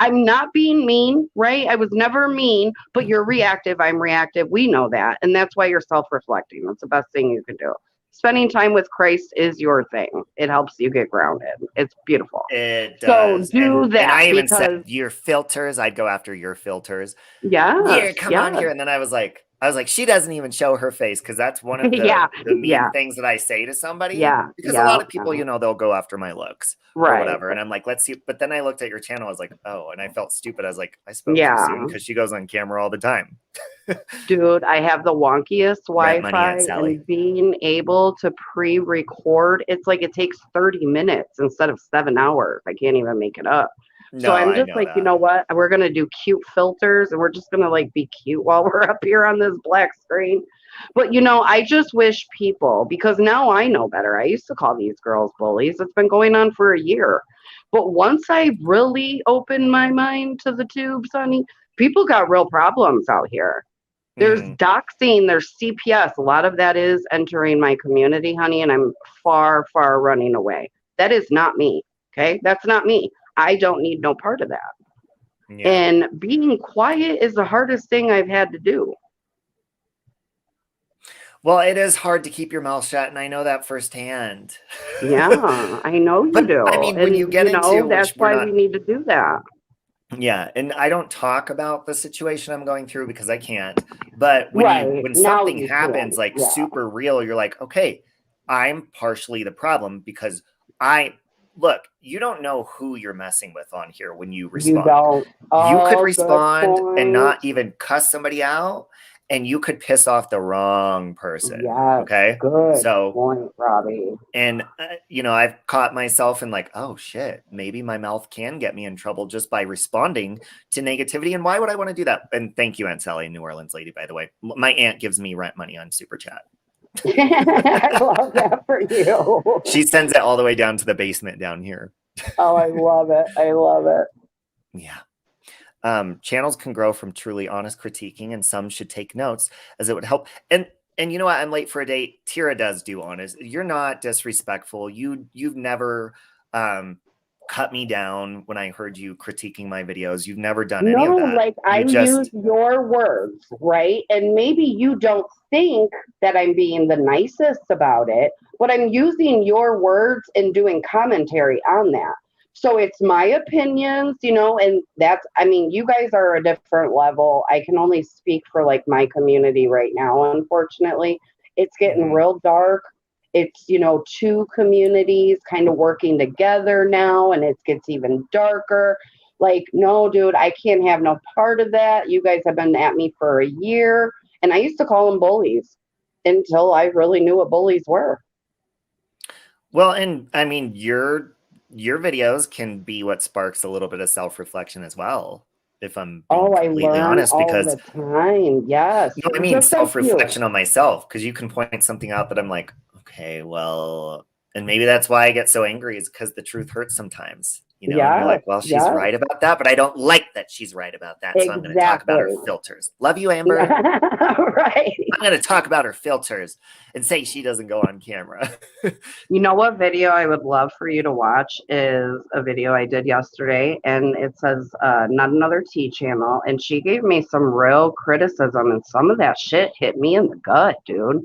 I'm not being mean, right? I was never mean, but you're reactive. I'm reactive. We know that. And that's why you're self-reflecting. That's the best thing you can do. Spending time with Christ is your thing. It helps you get grounded. It's beautiful. It So does. do And that I even because said your filters, I'd go after your filters. yeah, Come on here. And then I was like, she doesn't even show her face, because that's one of the, yeah, the mean yeah, things that I say to somebody. yeah, Because yeah, a lot of people, they'll go after my looks or right. whatever. And I'm like, let's see. But then I looked at your channel. I was like, oh, and I felt stupid. I was like, I spoke too soon, because she goes on camera all the time. Dude, I have the wonkiest Rent money, Aunt Wi-Fi, Sally. and being able to pre-record, it's like it takes 30 minutes instead of 7 hours. I can't even make it up. So No, I'm I just know like, you that. know what? We're gonna do cute filters, and we're just gonna like be cute while we're up here on this black screen. But I just wish people, because now I know better. I used to call these girls bullies. It's been going on for a year. But once I really opened my mind to the tubes, honey, people got real problems out here. There's doxing, there's CPS. A lot of that is entering my community, honey, and I'm far, far running away. That is not me. Okay. That's not me. I don't need no part of that. Yeah. And being quiet is the hardest thing I've had to do. Well, it is hard to keep your mouth shut, and I know that firsthand. Yeah, I know you do. I mean, and when you get into, that's which we're why not, we need to do that. yeah, and I don't talk about the situation I'm going through because I can't. But when Now something you happens can. like Yeah. super real, you're like, okay, I'm partially the problem, because look, you don't know who you're messing with on here when you You respond. don't. You could Oh, good respond and not point. even cuss somebody out, and you could piss off the wrong person. Yes, Okay. good So, point, Robbie. and I've caught myself in like, oh shit, maybe my mouth can get me in trouble just by responding to negativity. And why would I want to do that? And thank you, Aunt Sally, New Orleans lady, by the way. My aunt gives me rent money on Super Chat. I love that for you. She sends it all the way down to the basement down here. Oh, I love it. I love it. Yeah. Channels can grow from truly honest critiquing, and some should take notes, as it would help. And you know what? I'm late for a date. Tira does do honest. You're not disrespectful. You've never cut me down when I heard you critiquing my videos. You've never done any of that. Like I use your words, right? And maybe you don't think that I'm being the nicest about it, but I'm using your words and doing commentary on that. So it's my opinions, and you guys are a different level. I can only speak for like my community right now, unfortunately. It's getting real dark. It's, two communities kind of working together now, and it gets even darker. Like, no, dude, I can't have no part of that. You guys have been at me for a year, and I used to call them bullies until I really knew what bullies were. Well, and I mean, your videos can be what sparks a little bit of self-reflection as well, if I'm being completely honest, because all the time. Yes. No, I mean self-reflection on myself, because you can point something out that I'm like, okay, well, and maybe that's why I get so angry, is because the truth hurts sometimes. And you're like, well, she's right about that, but I don't like that she's right about that. So I'm going to talk about her filters. Love you, Amber. Right. I'm going to talk about her filters and say she doesn't go on camera. You know what video I would love for you to watch is a video I did yesterday, and it says Not Another Tea Channel, and she gave me some real criticism, and some of that shit hit me in the gut, dude.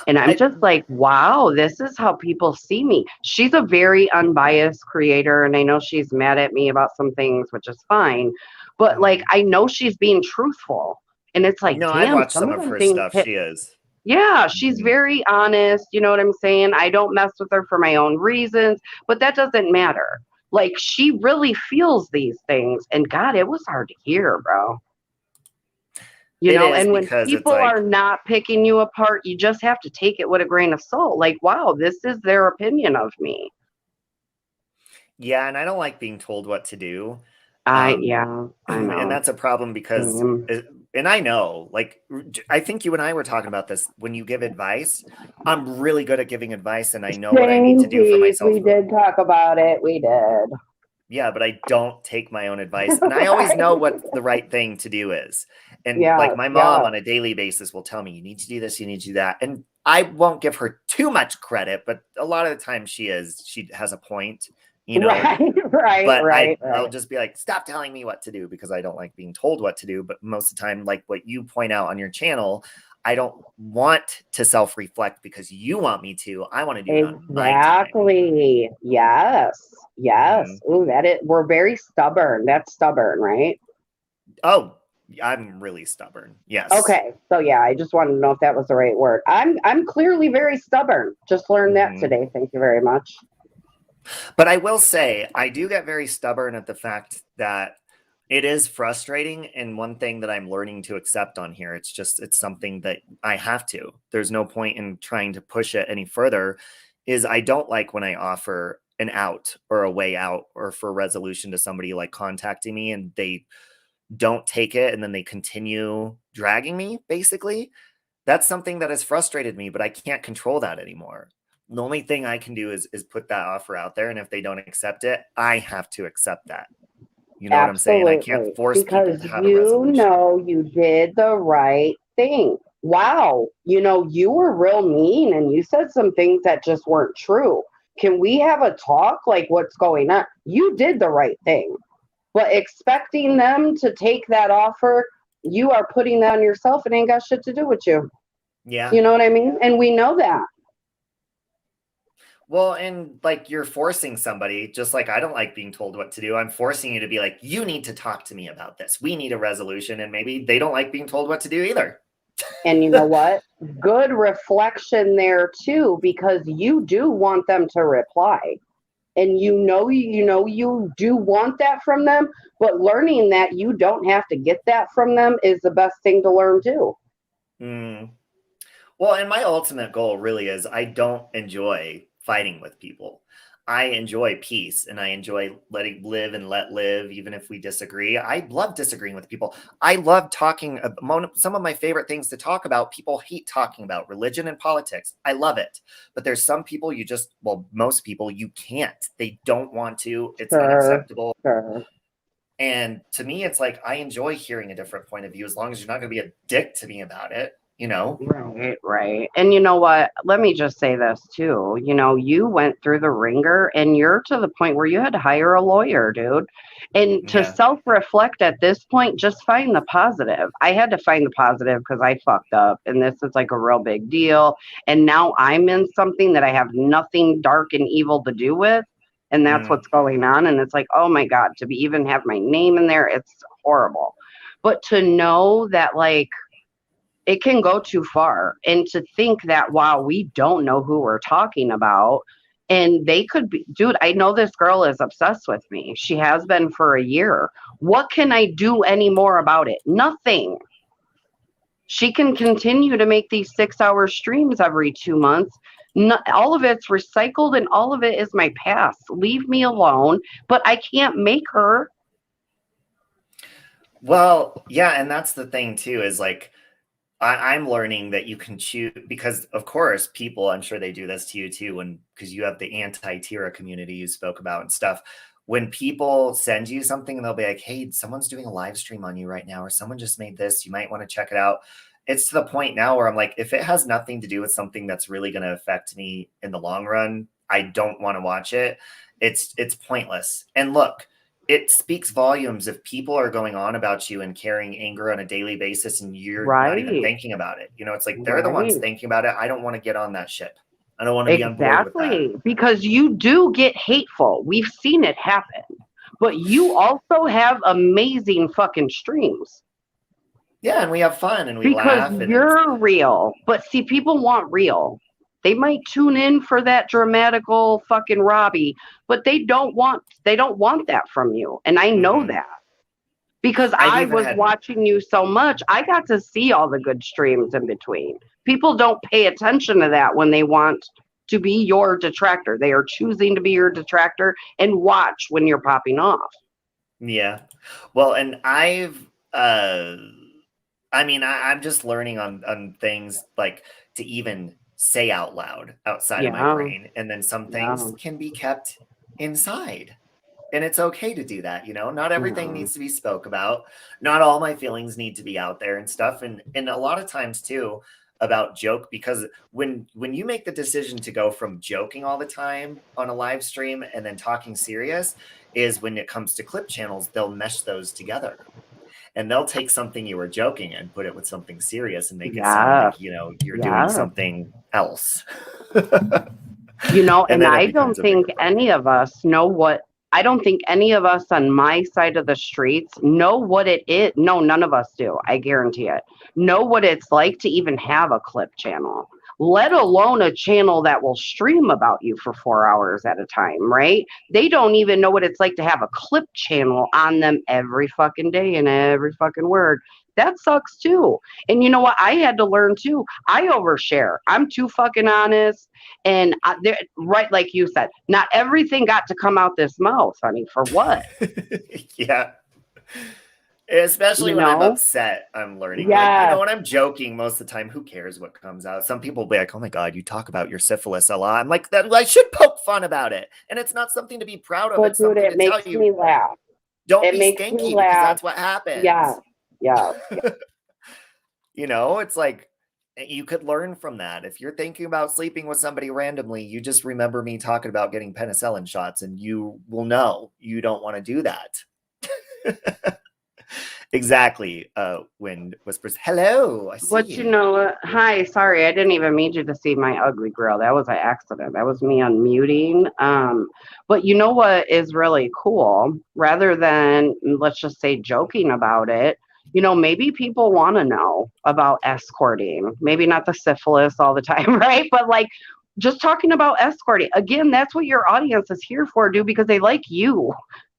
And I'm just like, wow, this is how people see me. She's a very unbiased creator, and I know she's mad at me about some things, which is fine. But like, I know she's being truthful, and it's like, no, damn, I watched some of her stuff. She is. Yeah, she's very honest. You know what I'm saying? I don't mess with her for my own reasons, but that doesn't matter. Like, she really feels these things, and God, it was hard to hear, bro. And when people are not picking you apart, you just have to take it with a grain of salt. Like, wow, this is their opinion of me. Yeah, and I don't like being told what to do. I know. And that's a problem, because, and I know, like, I think you and I were talking about this. When you give advice, I'm really good at giving advice, and I know what I need to do for myself. We did talk about it. We did. Yeah, but I don't take my own advice, and I always know what the right thing to do is. And like my mom on a daily basis will tell me, you need to do this, you need to do that. And I won't give her too much credit, but a lot of the time she has a point. you know. Right. I'll just be like, stop telling me what to do, because I don't like being told what to do. But most of the time, like what you point out on your channel, I don't want to self-reflect because you want me to. I want to do it on my time. Exactly. Yes. Mhm. Ooh, we're very stubborn. That's stubborn, right? Oh, I'm really stubborn. Yes. Okay. So yeah, I just wanted to know if that was the right word. I'm clearly very stubborn. Just learned that today. Thank you very much. But I will say, I do get very stubborn at the fact that it is frustrating. And one thing that I'm learning to accept on here, it's something that I have to. There's no point in trying to push it any further, is I don't like when I offer an out or a way out or for resolution to somebody like contacting me and they don't take it and then they continue dragging me, basically. That's something that has frustrated me, but I can't control that anymore. The only thing I can do is put that offer out there, and if they don't accept it, I have to accept that. You know what I'm saying? I can't force people to have a resolution. You did the right thing. Wow, you were real mean and you said some things that just weren't true. Can we have a talk? Like, what's going on? You did the right thing, but expecting them to take that offer, you are putting that on yourself. It ain't got shit to do with you. Yeah. You know what I mean? And we know that. Well, and like you're forcing somebody, just like I don't like being told what to do. I'm forcing you to be like, you need to talk to me about this. We need a resolution. And maybe they don't like being told what to do either. And you know what? Good reflection there too, because you do want them to reply. And you do want that from them, but learning that you don't have to get that from them is the best thing to learn too. Well, and my ultimate goal really is I don't enjoy fighting with people. I enjoy peace and I enjoy letting live and let live, even if we disagree. I love disagreeing with people. I love talking. Some of my favorite things to talk about, people hate talking about religion and politics. I love it. But there's some people most people, you can't. They don't want to. It's unacceptable. Sure. And to me, it's like, I enjoy hearing a different point of view as long as you're not going to be a dick to me about it. Right. And you know what? Let me just say this too. You went through the ringer and you're to the point where you had to hire a lawyer, dude. And to self-reflect at this point, just find the positive. I had to find the positive because I fucked up and this is like a real big deal. And now I'm in something that I have nothing dark and evil to do with. And that's what's going on. And it's like, oh my God, to even have my name in there, it's horrible. But to know that, like, it can go too far. And to think that, wow, we don't know who we're talking about. And they could be, dude, I know this girl is obsessed with me. She has been for a year. What can I do anymore about it? Nothing. She can continue to make these 6-hour streams every 2 months. All of it's recycled and all of it is my past. Leave me alone. But I can't make her. Well, yeah. And that's the thing too, is like, I'm learning that you can choose, because of course people, I'm sure they do this to you too, because you have the anti-Tira community you spoke about and stuff. When people send you something and they'll be like, hey, someone's doing a live stream on you right now, or someone just made this, you might want to check it out. It's to the point now where I'm like, if it has nothing to do with something that's really going to affect me in the long run, I don't want to watch it. It's pointless. And look, it speaks volumes if people are going on about you and carrying anger on a daily basis and you're not even thinking about it. It's like they're the ones thinking about it. I don't want to get on that ship. I don't want to be on board with that. Because you do get hateful. We've seen it happen. But you also have amazing fucking streams. Yeah, and we have fun and we laugh. Because you're real. But see, people want real. They might tune in for that dramatical fucking Robbie, but they don't want that from you. And I know that. Because I was watching you so much, I got to see all the good streams in between. People don't pay attention to that when they want to be your detractor. They are choosing to be your detractor and watch when you're popping off. Yeah. Well, and I'm just learning on things like to even say out loud outside of my brain. And then some things can be kept inside. And it's okay to do that. Not everything needs to be spoke about. Not all my feelings need to be out there and stuff. And a lot of times too, about joke, because when you make the decision to go from joking all the time on a live stream and then talking serious, is when it comes to clip channels, they'll mesh those together. And they'll take something you were joking and put it with something serious and make it sound like, you know, you're doing something else. You know, and then it I becomes don't a bigger think problem. any of us know what, I don't think any of us on my side of the streets know what it is. No, none of us do. I guarantee it. Know what it's like to even have a clip channel, let alone a channel that will stream about you for 4 hours at a time, right? They don't even know what it's like to have a clip channel on them every fucking day and every fucking word. That sucks too. And you know what? I had to learn too. I overshare. I'm too fucking honest. And right, like you said, not everything got to come out this mouth, honey. For what? Yeah. Especially You when I'm know? upset, I'm learning. Like, you Yeah. know, when I'm joking, most of the time, who cares what comes out? Some people will be like, oh my God, you talk about your syphilis a lot. I'm like, that I should poke fun about it. And it's not something to be proud of. But It's dude, something it to tell makes you, me laugh. don't It be makes me stinky, because laugh. that's what happens. Yeah. Yeah. You know, it's like, you could learn from that. If you're thinking about sleeping with somebody randomly, you just remember me talking about getting penicillin shots, and you will know you don't want to do that. Exactly. Wind whispers, hello, I see But you. you know what? Hi, sorry, I didn't even mean you to see my ugly grill. That was an accident. That was me unmuting. But you know what is really cool? Rather than, let's just say, joking about it, you know, maybe people want to know about escorting. Maybe not the syphilis all the time, right? But like just talking about escorting. Again, that's what your audience is here for, dude, because they like you.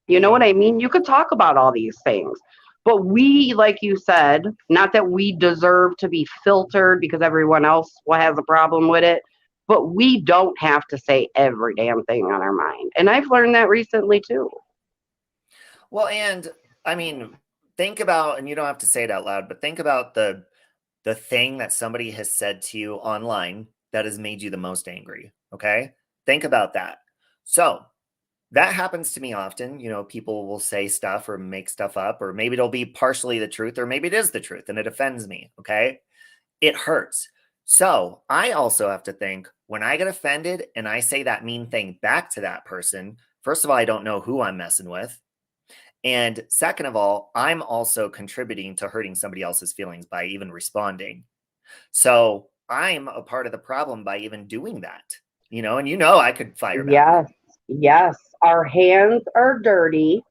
You know what I mean? You could talk about all these things. But we, like you said, not that we deserve to be filtered because everyone else has a problem with it, but we don't have to say every damn thing on our mind. And I've learned that recently too. Well, and I mean, think about, and you don't have to say it out loud, but think about the thing that somebody has said to you online that has made you the most angry. Okay. Think about that. So that happens to me often. You know, people will say stuff or make stuff up, or maybe it'll be partially the truth, or maybe it is the truth and it offends me. Okay. It hurts. So I also have to think, when I get offended and I say that mean thing back to that person, first of all, I don't know who I'm messing with. And second of all, I'm also contributing to hurting somebody else's feelings by even responding. So I'm a part of the problem by even doing that, you know, and you know, I could fire back. Yes, yes. Our hands are dirty,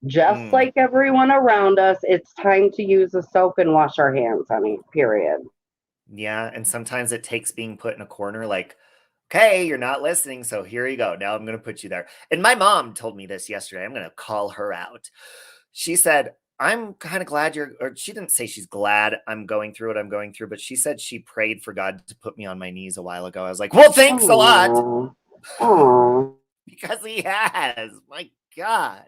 just Mm, like everyone around us. It's time to use the soap and wash our hands, honey, period. yeah. And sometimes it takes being put in a corner, like, okay, you're not listening. So here you go. Now I'm going to put you there. And my mom told me this yesterday. I'm going to call her out. She said, I'm kind of glad or she didn't say she's glad I'm going through what I'm going through, but she said she prayed for God to put me on my knees a while ago. I was like, well, thanks a lot. Oh, oh. Because he has. My God.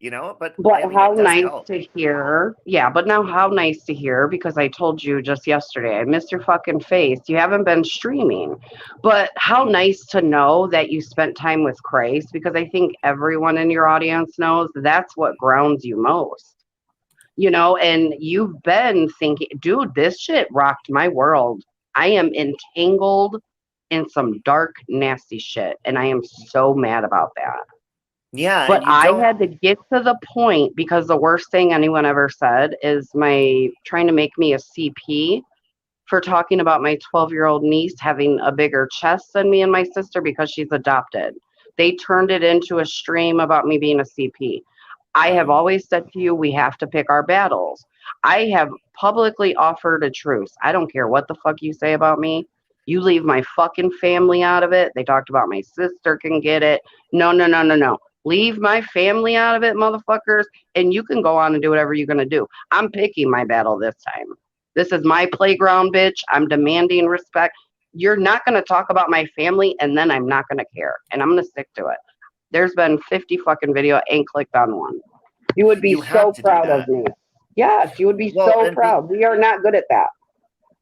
You know, but But I mean, how it does nice help. to hear. Yeah, but now how nice to hear, because I told you just yesterday, I missed your fucking face. You haven't been streaming. But how nice to know that you spent time with Christ, because I think everyone in your audience knows that's what grounds you most. You know, and you've been thinking, dude, this shit rocked my world. I am entangled in some dark, nasty shit, and I am so mad about that. Yeah, But and you I don't. had to get to the point, because the worst thing anyone ever said is my trying to make me a CP for talking about my 12-year-old niece having a bigger chest than me and my sister because she's adopted. They turned it into a stream about me being a CP. I have always said to you, we have to pick our battles. I have publicly offered a truce. I don't care what the fuck you say about me. You leave my fucking family out of it. They talked about my sister can get it. No, no, no, no, no. Leave my family out of it, motherfuckers, and you can go on and do whatever you're going to do. I'm picking my battle this time. This is my playground, bitch. I'm demanding respect. You're not going to talk about my family, and then I'm not going to care. And I'm going to stick to it. There's been 50 fucking video, ain't clicked on one. You would be You have so to do proud of that. me. Yes, you would be Well, so and proud. We are not good at that.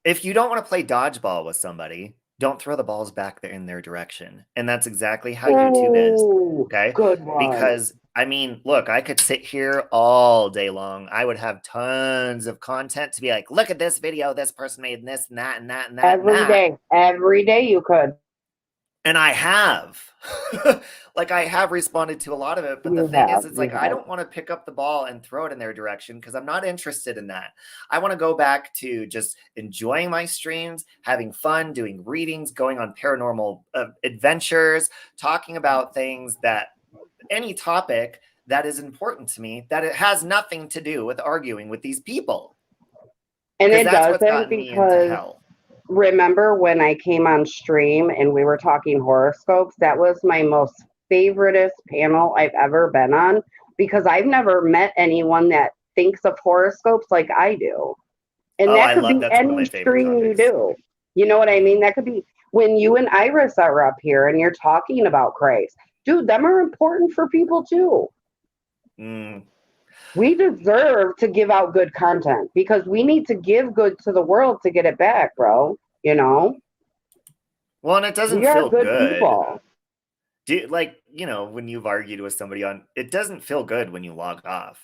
if you don't want to play dodgeball with somebody, don't throw the balls back there in their direction. And that's exactly how YouTube is. Ooh, Okay. good one. Because I mean, look, I could sit here all day long. I would have tons of content to be like, look at this video, this person made this and that and that and that and that. Every day you could. And I have. Like, I have responded to a lot of it, but the thing is, it's like, I don't want to pick up the ball and throw it in their direction because I'm not interested in that. I want to go back to just enjoying my streams, having fun, doing readings, going on paranormal adventures, talking about things that any topic that is important to me, that it has nothing to do with arguing with these people. And it that's what's doesn't, gotten me into hell. Remember when I came on stream and we were talking horoscopes? That was my most favoriteest panel I've ever been on because I've never met anyone that thinks of horoscopes like I do. And that could be any stream you do. You know what I mean? That could be when you and Iris are up here and you're talking about Christ. Dude, them are important for people too. We deserve to give out good content because we need to give good to the world to get it back, bro. You know? Well, and it doesn't feel good. People. Like, you know, when you've argued with somebody on, it doesn't feel good when you log off.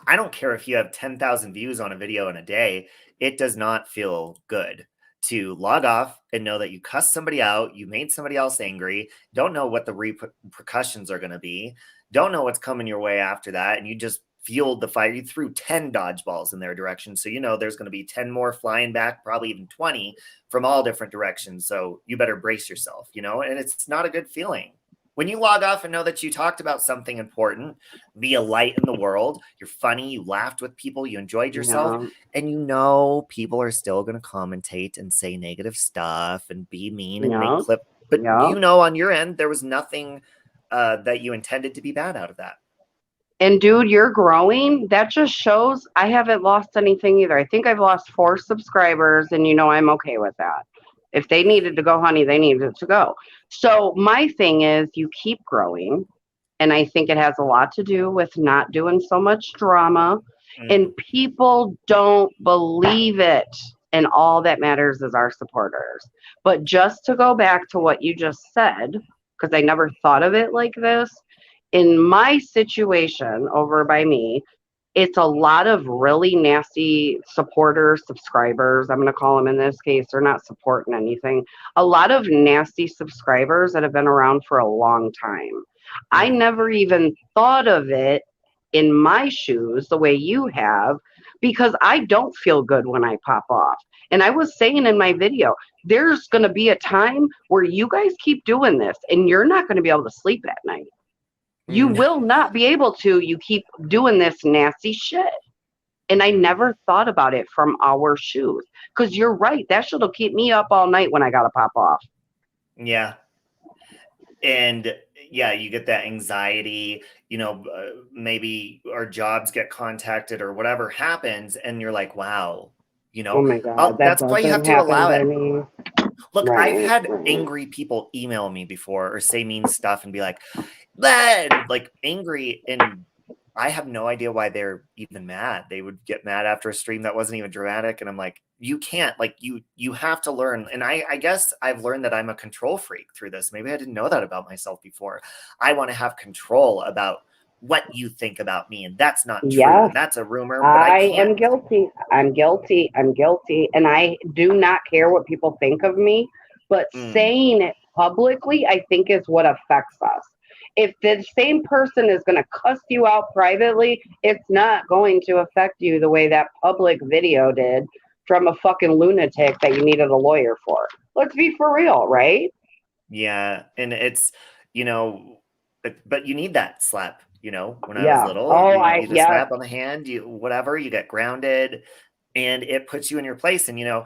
I don't care if you have 10,000 views on a video in a day. It does not feel good to log off and know that you cussed somebody out, you made somebody else angry, don't know what the repercussions are going to be, don't know what's coming your way after that, and you just fueled the fire. You threw 10 dodgeballs in their direction, so you know there's going to be 10 more flying back, probably even 20 from all different directions, so you better brace yourself, you know, and it's not a good feeling. When you log off and know that you talked about something important, be a light in the world, you're funny, you laughed with people, you enjoyed yourself, and you know people are still going to commentate and say negative stuff and be mean and make clip. But you know on your end, there was nothing that you intended to be bad out of that. And dude, you're growing. That just shows I haven't lost anything either. I think I've lost 4 subscribers and you know I'm okay with that. If they needed to go, honey, they needed to go. So my thing is you keep growing. And I think it has a lot to do with not doing so much drama. And people don't believe it. And all that matters is our supporters. But just to go back to what you just said, because I never thought of it like this, in my situation over by me, it's a lot of really nasty supporters, subscribers, I'm going to call them in this case. They're not supporting anything. A lot of nasty subscribers that have been around for a long time. I never even thought of it in my shoes the way you have because I don't feel good when I pop off. And I was saying in my video, there's going to be a time where you guys keep doing this and you're not going to be able to sleep at night. You will not be able to. You keep doing this nasty shit. And I never thought about it from our shoes. Because you're right. That shit will keep me up all night when I got to pop off. Yeah. And yeah, you get that anxiety, you know, maybe our jobs get contacted or whatever happens. And you're like, wow, you know, oh my God, that's why you have to allow it. Look, Right, I've had angry people email me before or say mean stuff and be like, like angry, and I have no idea why they're even mad. They would get mad after a stream that wasn't even dramatic, and I'm like, you can't, like, you have to learn. And I guess I've learned that I'm a control freak through this. Maybe I didn't know that about myself before. I want to have control about what you think about me, and that's not true. And that's a rumor. But I am guilty. I'm guilty. And I do not care what people think of me, but saying it publicly, I think is what affects us. If the same person is going to cuss you out privately, it's not going to affect you the way that public video did from a fucking lunatic that you needed a lawyer for. Let's be for real, right? Yeah. And it's, you know, but you need that slap, you know, when I was little, you just slap on the hand, whatever, you get grounded. And it puts you in your place. And, you know,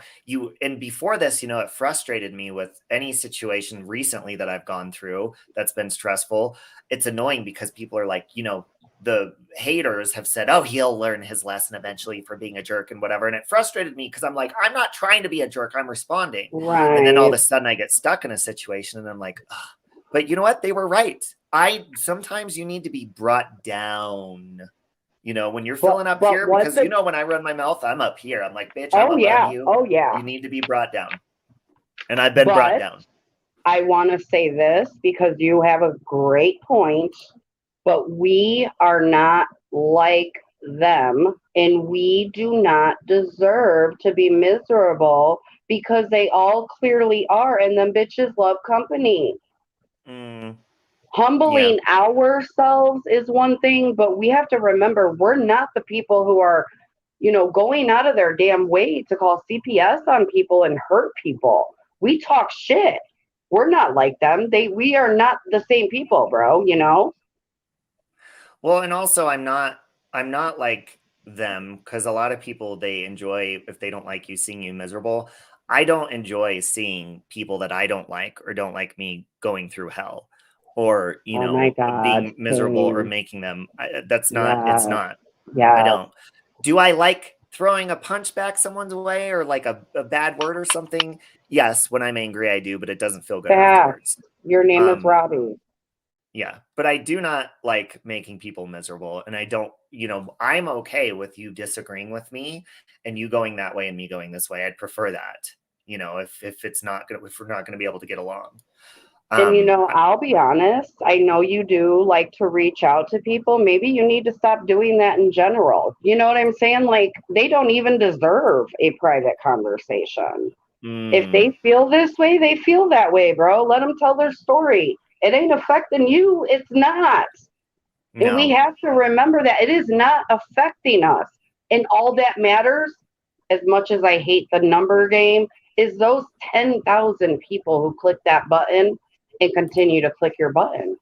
and before this, you know, it frustrated me with any situation recently that I've gone through that's been stressful. It's annoying because people are like, you know, the haters have said, oh, he'll learn his lesson eventually for being a jerk and whatever. And it frustrated me because I'm like, I'm not trying to be a jerk. I'm responding. Right. And then all of a sudden I get stuck in a situation and I'm like, oh. But you know what? They were right. Sometimes you need to be brought down. You know, when you're filling up here, because you know, when I run my mouth, I'm up here. I'm like, bitch, I'm above you. Oh, yeah. You need to be brought down. And I've been brought down. I want to say this because you have a great point. but we are not like them, and we do not deserve to be miserable because they all clearly are, and them bitches love company. Mm, yeah. Humbling ourselves is one thing, but we have to remember we're not the people who are, going out of their damn way to call CPS on people and hurt people. We talk shit. We're not like them. We are not the same people, bro. Well, and also I'm not like them, because a lot of people, they enjoy, if they don't like you, seeing you miserable. I don't enjoy seeing people that I don't like or don't like me going through hell, or Oh my God. being miserable, or Same. making them. That's not. It's Yes. not. I Yes. don't. Do I like throwing a punch back someone's way, or like a bad word or something? Yes, when I'm angry, I do, but it doesn't feel good Facts. afterwards. Your name is Um, Robbie. yeah, but I do not like making people miserable. And I don't, I'm okay with you disagreeing with me and you going that way and me going this way. I'd prefer that, if it's not gonna, if we're not gonna be able to get along. And I- I'll be honest, I know you do like to reach out to people. Maybe you need to stop doing that in general. You know what I'm saying? Like, they don't even deserve a private conversation. If mm, they feel this way, they feel that way, bro. Let them tell their story. It ain't affecting you. It's not. And we no. have to remember that it is not affecting us. And all that matters, as much as I hate the number game, is those 10,000 people who click that button and continue to click your button.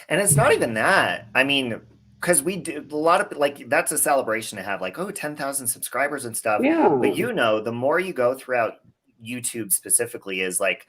And it's not even that. I mean, because we do a lot of, like, that's a celebration to have, like, oh, 10,000 subscribers and stuff. Yeah. But the more you go throughout YouTube specifically, is like,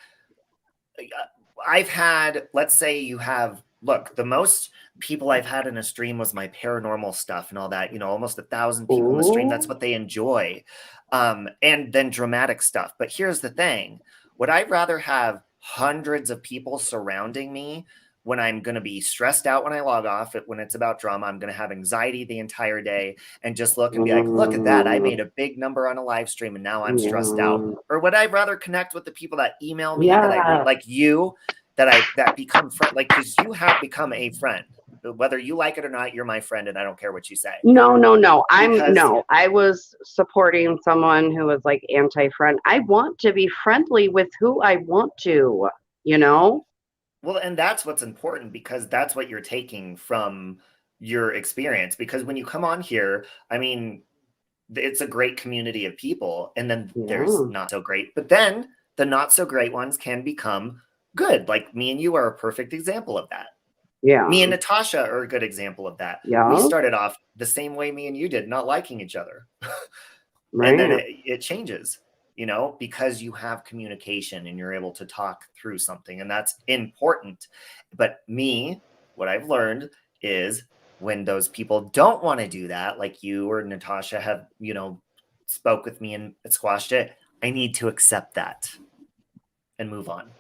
I've had, let's say you have, look, the most people I've had in a stream was my paranormal stuff and all that, almost 1,000 people in the stream. That's Ooh. what they enjoy. And then dramatic stuff. But here's the thing. Would I rather have hundreds of people surrounding me when I'm going to be stressed out when I log off? When it's about drama, I'm going to have anxiety the entire day, and just look and be like, look at that. I made a big number on a live stream and now I'm stressed out. Or would I rather connect with the people that email me, that I Yeah. like you, that become friend, like, because you have become a friend, whether you like it or not. You're my friend, and I don't care what you say. No, no, no. Because I was supporting someone who was like anti-friend. I want to be friendly with who I want to, you know? well, and that's what's important, because that's what you're taking from your experience. Because when you come on here, I mean, it's a great community of people, and then there's Yeah. not so great, but then the not so great ones can become good. Like, me and you are a perfect example of that. Yeah. Me and Natasha are a good example of that. We Yeah. started off the same way me and you did, not liking each other. And then Right. it changes, because you have communication and you're able to talk through something, and that's important. But what I've learned is, when those people don't want to do that, like you or Natasha have, spoke with me and squashed it, I need to accept that and move on.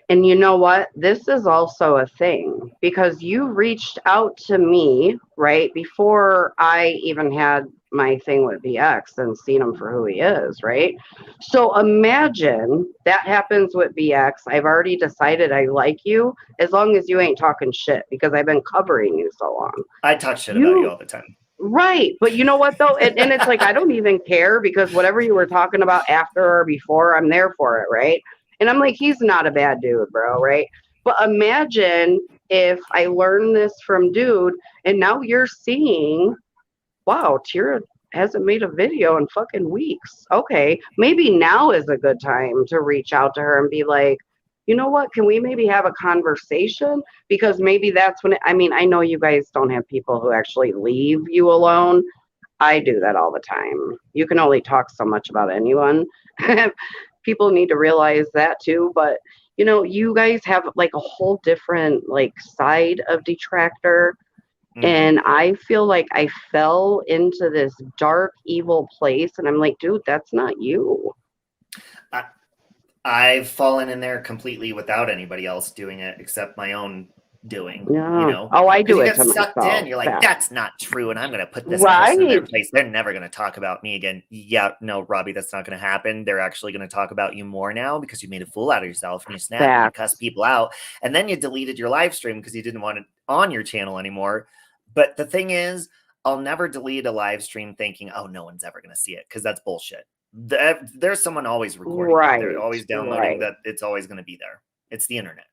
And you know what? This is also a thing because you reached out to me right before I even had my thing with BX and seen him for who he is, right? So imagine that happens with BX. I've already decided I like you as long as you ain't talking shit because I've been covering you so long. I talk shit about you You all the time. Right. But you know what though? And it's like I don't even care because whatever you were talking about after or before, I'm there for it, right? And I'm like, he's not a bad dude, bro, right? But imagine if I learned this from dude and now you're seeing, wow, Tira hasn't made a video in fucking weeks. Okay. Maybe now is a good time to reach out to her and be like, you know what? Can we maybe have a conversation? Because maybe that's when I mean, I know you guys don't have people who actually leave you alone. I do that all the time. You can only talk so much about anyone. People need to realize that too. But you guys have like a whole different like side of detractor. And I feel like I fell into this dark, evil place. And I'm like, dude, that's not you. I've fallen in there completely without anybody else doing it except my own doing, Yeah. Oh, I because do you it get to sucked in. myself. You're like, Fact. that's not true. And I'm going to put this person in their Right. place. They're never going to talk about me again. Yeah, no, Robbie, that's not going to happen. They're actually going to talk about you more now because you made a fool out of yourself and you snapped and you cussed Facts. people out. And then you deleted your live stream because you didn't want on your channel anymore. But the thing is, I'll never delete a live stream thinking, oh, no one's ever going to see it, because that's bullshit. There's someone always recording it. They're always downloading that. It's always going to be there. It's the internet.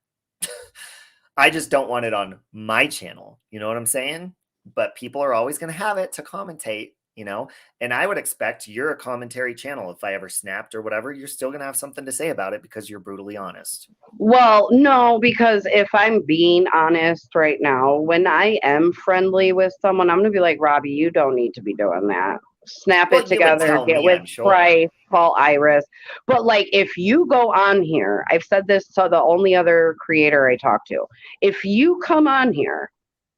I just don't want it on my channel. You know what I'm saying? But people are always going to have it to commentate, you know, and I would expect you're a commentary channel. If I ever snapped or whatever, you're still going to have something to say about it because you're brutally honest. Well, no, because if I'm being honest right now, when I am friendly with someone, I'm going to be like, Robbie, you don't need to be doing that. Snap it together, get with Bryce, call Iris. But like, if you go on here, I've said this to the only other creator I talk to. If you come on here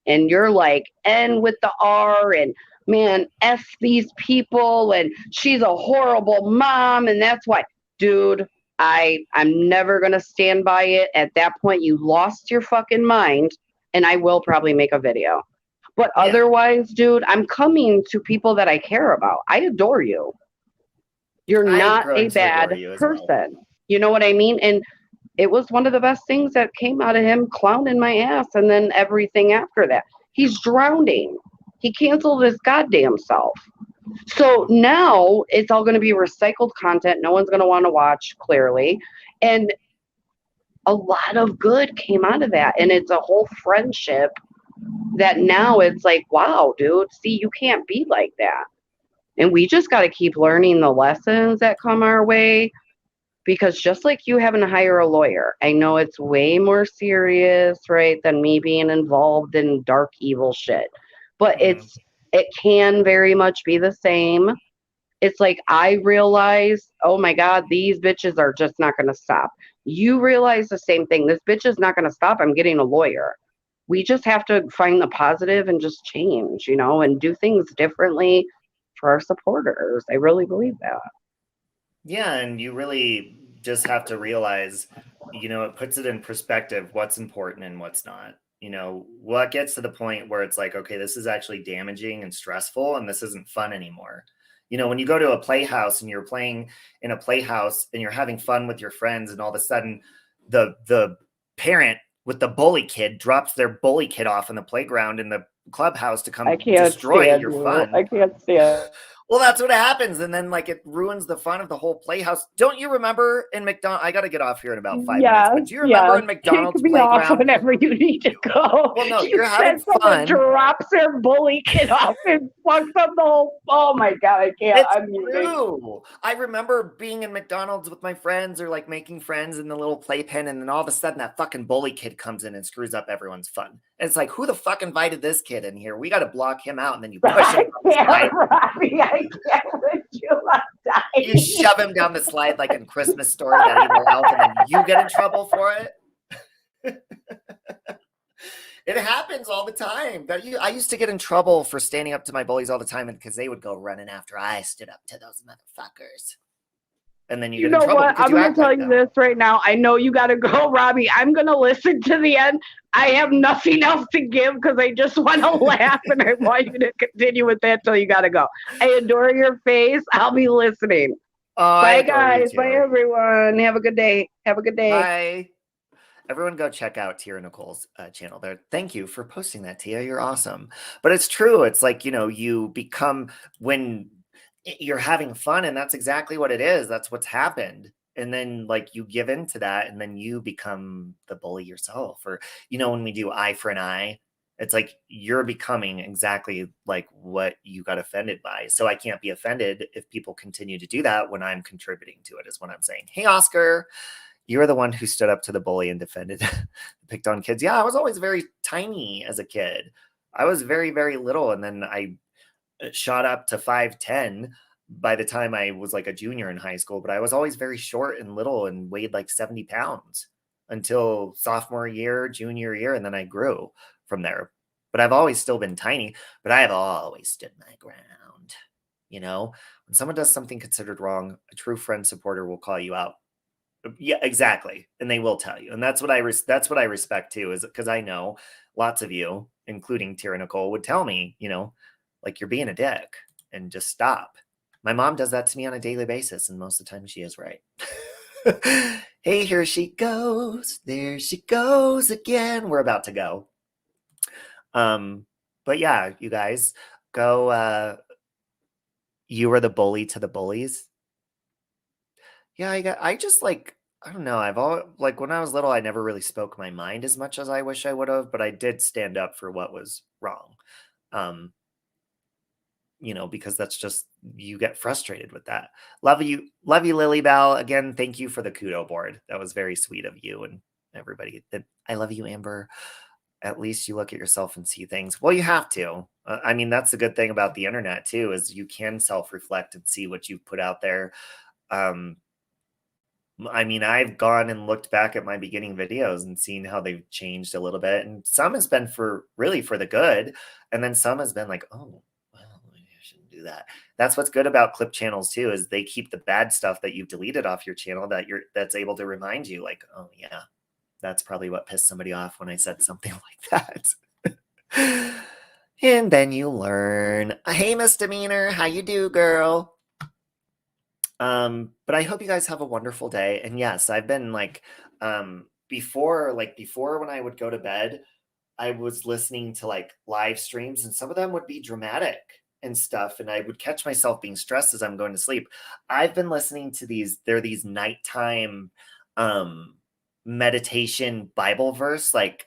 and you're like, N with the R and man, F these people and she's a horrible mom and that's why, dude, I'm never going to stand by it. At that point, you lost your fucking mind and I will probably make a video. But otherwise, dude, I'm coming to people that I care about. I adore you. You're not a bad person. Well. You know what I mean? And it was one of the best things that came out of him clowning my ass and then everything after that. He's drowning. He canceled his goddamn self. So now it's all going to be recycled content. No one's going to want to watch, clearly. And a lot of good came out of that. And it's a whole friendship that now it's like, wow, dude, see, you can't be like that. And we just got to keep learning the lessons that come our way. Because just like you having to hire a lawyer, I know it's way more serious, right, than me being involved in dark, evil shit. But it can very much be the same. It's like I realize, oh my God, these bitches are just not going to stop. You realize the same thing. This bitch is not going to stop. I'm getting a lawyer. We just have to find the positive and just change, you know, and do things differently for our supporters. I really believe that. Yeah, and you really just have to realize, you know, it puts it in perspective what's important and what's not. You know, what gets to the point where it's like, okay, this is actually damaging and stressful and this isn't fun anymore. You know, when you go to a playhouse and you're playing in a playhouse and you're having fun with your friends and all of a sudden the parent with the bully kid drops their bully kid off in the playground in the clubhouse to come destroy your fun. I can't stand it. Well, that's what happens. And then like it ruins the fun of the whole playhouse. Don't you remember in McDonald's? I got to get off here in about 5 minutes. But do you remember in McDonald's Kick me playground? Off whenever you need to go. Well, no, you're having fun. Drops their bully kid off and fucks up the whole. Oh my God, I can't. It's true. I remember being in McDonald's with my friends or like making friends in the little playpen. And then all of a sudden that fucking bully kid comes in and screws up everyone's fun. And it's like, who the fuck invited this kid in here? We got to block him out. And then you push him. Robbie, I can't with you. I'm dying. You shove him down the slide like in Christmas Story, that evil elf, and then you get in trouble for it. It happens all the time. I used to get in trouble for standing up to my bullies all the time because they would go running after I stood up to those motherfuckers. And then you get in trouble. What? I'm going to tell you this right now. I know you got to go, Robbie. I'm going to listen to the end. I have nothing else to give because I just want to laugh and I want you to continue with that till you got to go. I adore your face. I'll be listening. Bye, guys. Bye, everyone. Have a good day. Have a good day. Bye. Everyone go check out Tia Nicole's channel there. Thank you for posting that, Tia. You're awesome. But it's true. It's like, you know, you become when you're having fun and that's exactly what it is. That's what's happened. And then like you give into that and then you become the bully yourself. Or, you know, when we do eye for an eye, it's like you're becoming exactly like what you got offended by. So I can't be offended if people continue to do that when I'm contributing to it, is what I'm saying. Hey, Oscar, you're the one who stood up to the bully and defended, picked on kids. Yeah, I was always very tiny as a kid. I was very, very little. And then I shot up to 5'10" by the time I was like a junior in high school, but I was always very short and little and weighed like 70 pounds until sophomore year, junior year. And then I grew from there, but I've always still been tiny, but I have always stood my ground. You know, when someone does something considered wrong, a true friend supporter will call you out. Yeah, exactly. And they will tell you. And that's what I respect too, is because I know lots of you, including Tia Nicole, would tell me, you know, like, you're being a dick and just stop. My mom does that to me on a daily basis, and most of the time she is right. Hey, here she goes. There she goes again. We're about to go. But yeah, you guys go. You were the bully to the bullies. Yeah, I just like, I don't know. I've all like when I was little, I never really spoke my mind as much as I wish I would have, but I did stand up for what was wrong. Um, because that's just you get frustrated with that. Love you, Lily Bell. Again, thank you for the kudo board. That was very sweet of you and everybody. I love you, Amber. At least you look at yourself and see things. Well, you have to. I mean, that's the good thing about the internet too, is you can self-reflect and see what you've put out there. Um, I mean, I've gone and looked back at my beginning videos and seen how they've changed a little bit, and some has been for really for the good, and then some has been like, oh, well, maybe I shouldn't do that. That's what's good about clip channels too, is they keep the bad stuff that you've deleted off your channel that's able to remind you, like, oh yeah, that's probably what pissed somebody off when I said something like that. And then you learn. Hey, misdemeanor, how you do, girl? But I hope you guys have a wonderful day. And yes, I've been before when I would go to bed, I was listening to like live streams and some of them would be dramatic and stuff. And I would catch myself being stressed as I'm going to sleep. I've been listening to these nighttime meditation Bible verse, like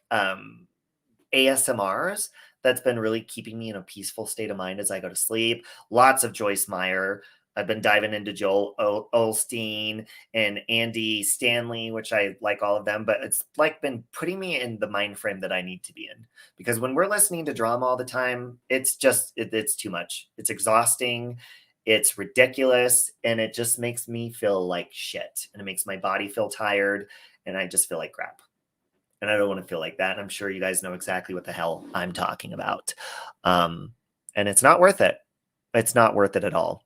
ASMRs that's been really keeping me in a peaceful state of mind as I go to sleep. Lots of Joyce Meyer. I've been diving into Joel Osteen and Andy Stanley, which I like all of them, but it's like been putting me in the mind frame that I need to be in. Because when we're listening to drama all the time, it's just, it's too much. It's exhausting. It's ridiculous. And it just makes me feel like shit. And it makes my body feel tired. And I just feel like crap. And I don't want to feel like that. I'm sure you guys know exactly what the hell I'm talking about. And it's not worth it. It's not worth it at all.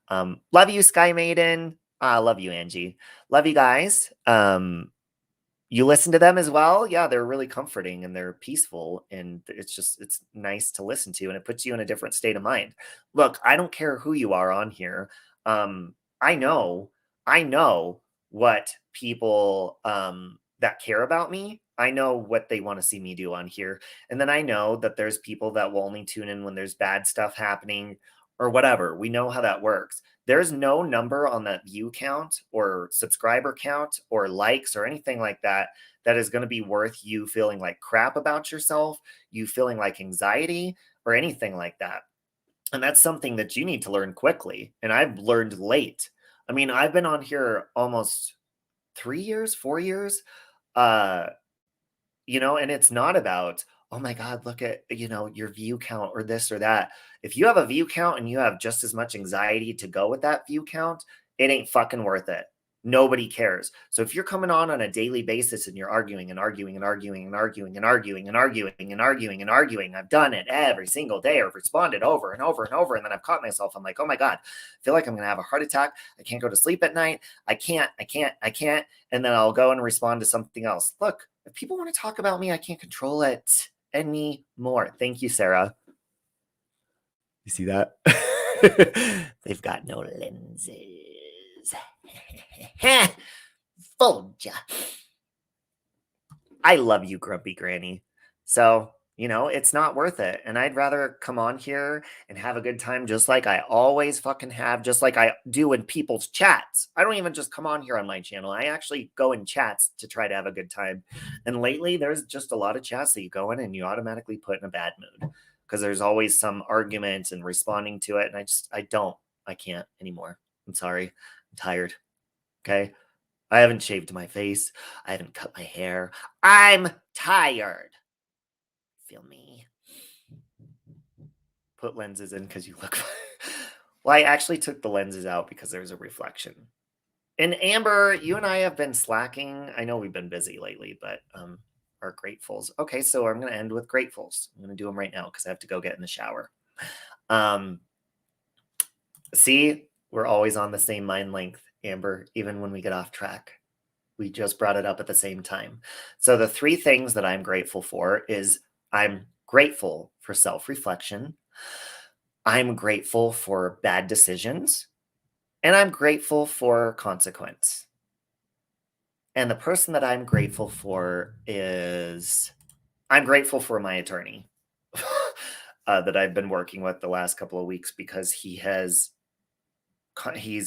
Love you, Sky Maiden. Love you, Angie. Love you guys. You listen to them as well. Yeah, they're really comforting and they're peaceful. And it's nice to listen to. And it puts you in a different state of mind. Look, I don't care who you are on here. I know what people that care about me. I know what they want to see me do on here. And then I know that there's people that will only tune in when there's bad stuff happening or whatever. We know how that works. There's no number on that view count or subscriber count or likes or anything like that that is going to be worth you feeling like crap about yourself, you feeling like anxiety or anything like that. And that's something that you need to learn quickly. And I've learned late. I mean, I've been on here almost 3 years, 4 years. And it's not about, oh my God, look at, your view count or this or that. If you have a view count and you have just as much anxiety to go with that view count, it ain't fucking worth it. Nobody cares. So if you're coming on a daily basis and you're arguing and arguing and arguing and arguing and arguing and arguing and arguing and arguing, I've done it every single day. I've responded over and over and over. And then I've caught myself. I'm like, oh my God, I feel like I'm going to have a heart attack. I can't go to sleep at night. I can't. And then I'll go and respond to something else. Look, if people want to talk about me, I can't control it anymore. Thank you, Sarah. You see that? They've got no lenses. Fooled ya. I love you, Grumpy Granny. So, it's not worth it. And I'd rather come on here and have a good time just like I always fucking have, just like I do in people's chats. I don't even just come on here on my channel. I actually go in chats to try to have a good time. And lately, there's just a lot of chats that you go in and you automatically put in a bad mood because there's always some argument and responding to it. And I can't anymore. I'm sorry. I'm tired. Okay. I haven't shaved my face. I haven't cut my hair. I'm tired. Feel me? Put lenses in because you look. Well, I actually took the lenses out because there's a reflection. And Amber, you and I have been slacking. I know we've been busy lately, but our gratefuls. Okay, so I'm going to end with gratefuls. I'm going to do them right now because I have to go get in the shower. See, we're always on the same mind length, Amber, even when we get off track. We just brought it up at the same time. So the 3 things that I'm grateful for is I'm grateful for self-reflection. I'm grateful for bad decisions. And I'm grateful for consequence. And the person that I'm grateful for is I'm grateful for my attorney that I've been working with the last couple of weeks because he's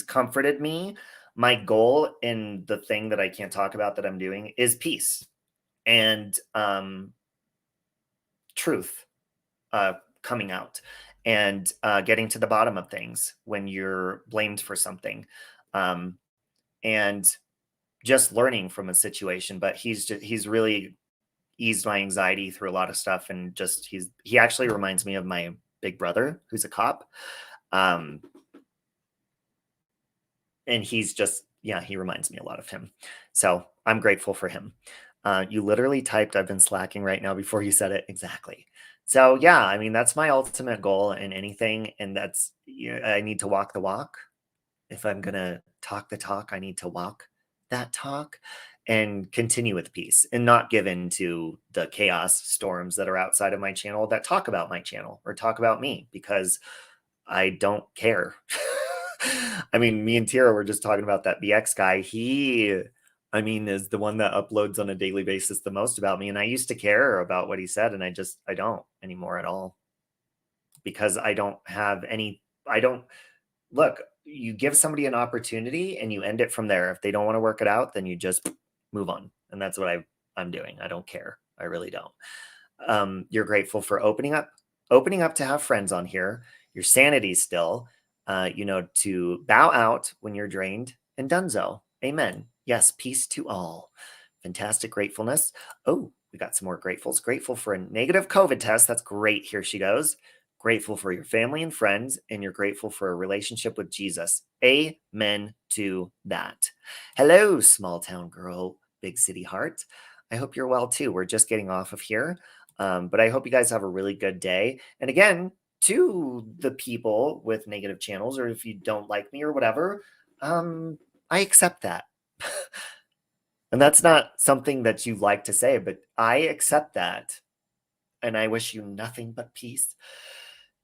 comforted me. My goal in the thing that I can't talk about that I'm doing is peace and truth coming out and getting to the bottom of things when you're blamed for something. And just learning from a situation, but he's really eased my anxiety through a lot of stuff. And just, he actually reminds me of my big brother, who's a cop. And he's just, yeah, he reminds me a lot of him. So I'm grateful for him. You literally typed, I've been slacking right now before you said it. Exactly. So yeah, I mean, that's my ultimate goal in anything. And that's, I need to walk the walk. If I'm going to talk the talk, I need to walk that talk and continue with peace and not give in to the chaos storms that are outside of my channel that talk about my channel or talk about me, because I don't care. I mean, me and Tira were just talking about that BX guy. He, I mean, is the one that uploads on a daily basis the most about me. And I used to care about what he said, and I don't anymore at all, because I don't have any, look, you give somebody an opportunity and you end it from there. If they don't want to work it out, then you just move on. And that's what I'm doing. I don't care. I really don't. You're grateful for opening up to have friends on here. Your sanity still, to bow out when you're drained and donezo. Amen. Yes. Peace to all. Fantastic gratefulness. Oh, we got some more gratefuls. Grateful for a negative COVID test. That's great. Here she goes. Grateful for your family and friends, and you're grateful for a relationship with Jesus. Amen to that. Hello, small town girl, big city heart. I hope you're well too. We're just getting off of here, but I hope you guys have a really good day. And again, to the people with negative channels, or if you don't like me or whatever, I accept that. And that's not something that you like to say, but I accept that. And I wish you nothing but peace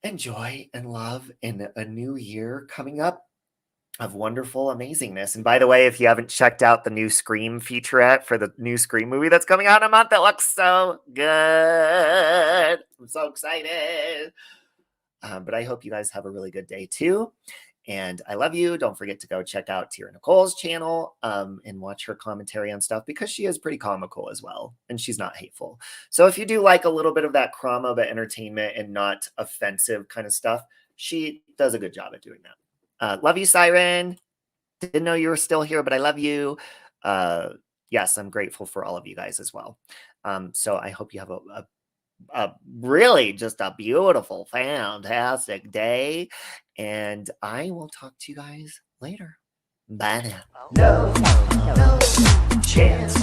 and joy and love in a new year coming up of wonderful amazingness. And by the way, if you haven't checked out the new Scream featurette for the new Scream movie that's coming out in a month, it looks so good. I'm so excited. But I hope you guys have a really good day too. And I love you. Don't forget to go check out Tira Nicole's channel and watch her commentary on stuff, because she is pretty comical as well. And she's not hateful. So if you do like a little bit of that crama but entertainment and not offensive kind of stuff, she does a good job at doing that. Love you, Siren. Didn't know you were still here, but I love you. Yes, I'm grateful for all of you guys as well. So I hope you have a really just a beautiful, fantastic day. And I will talk to you guys later. Bye now. No chance.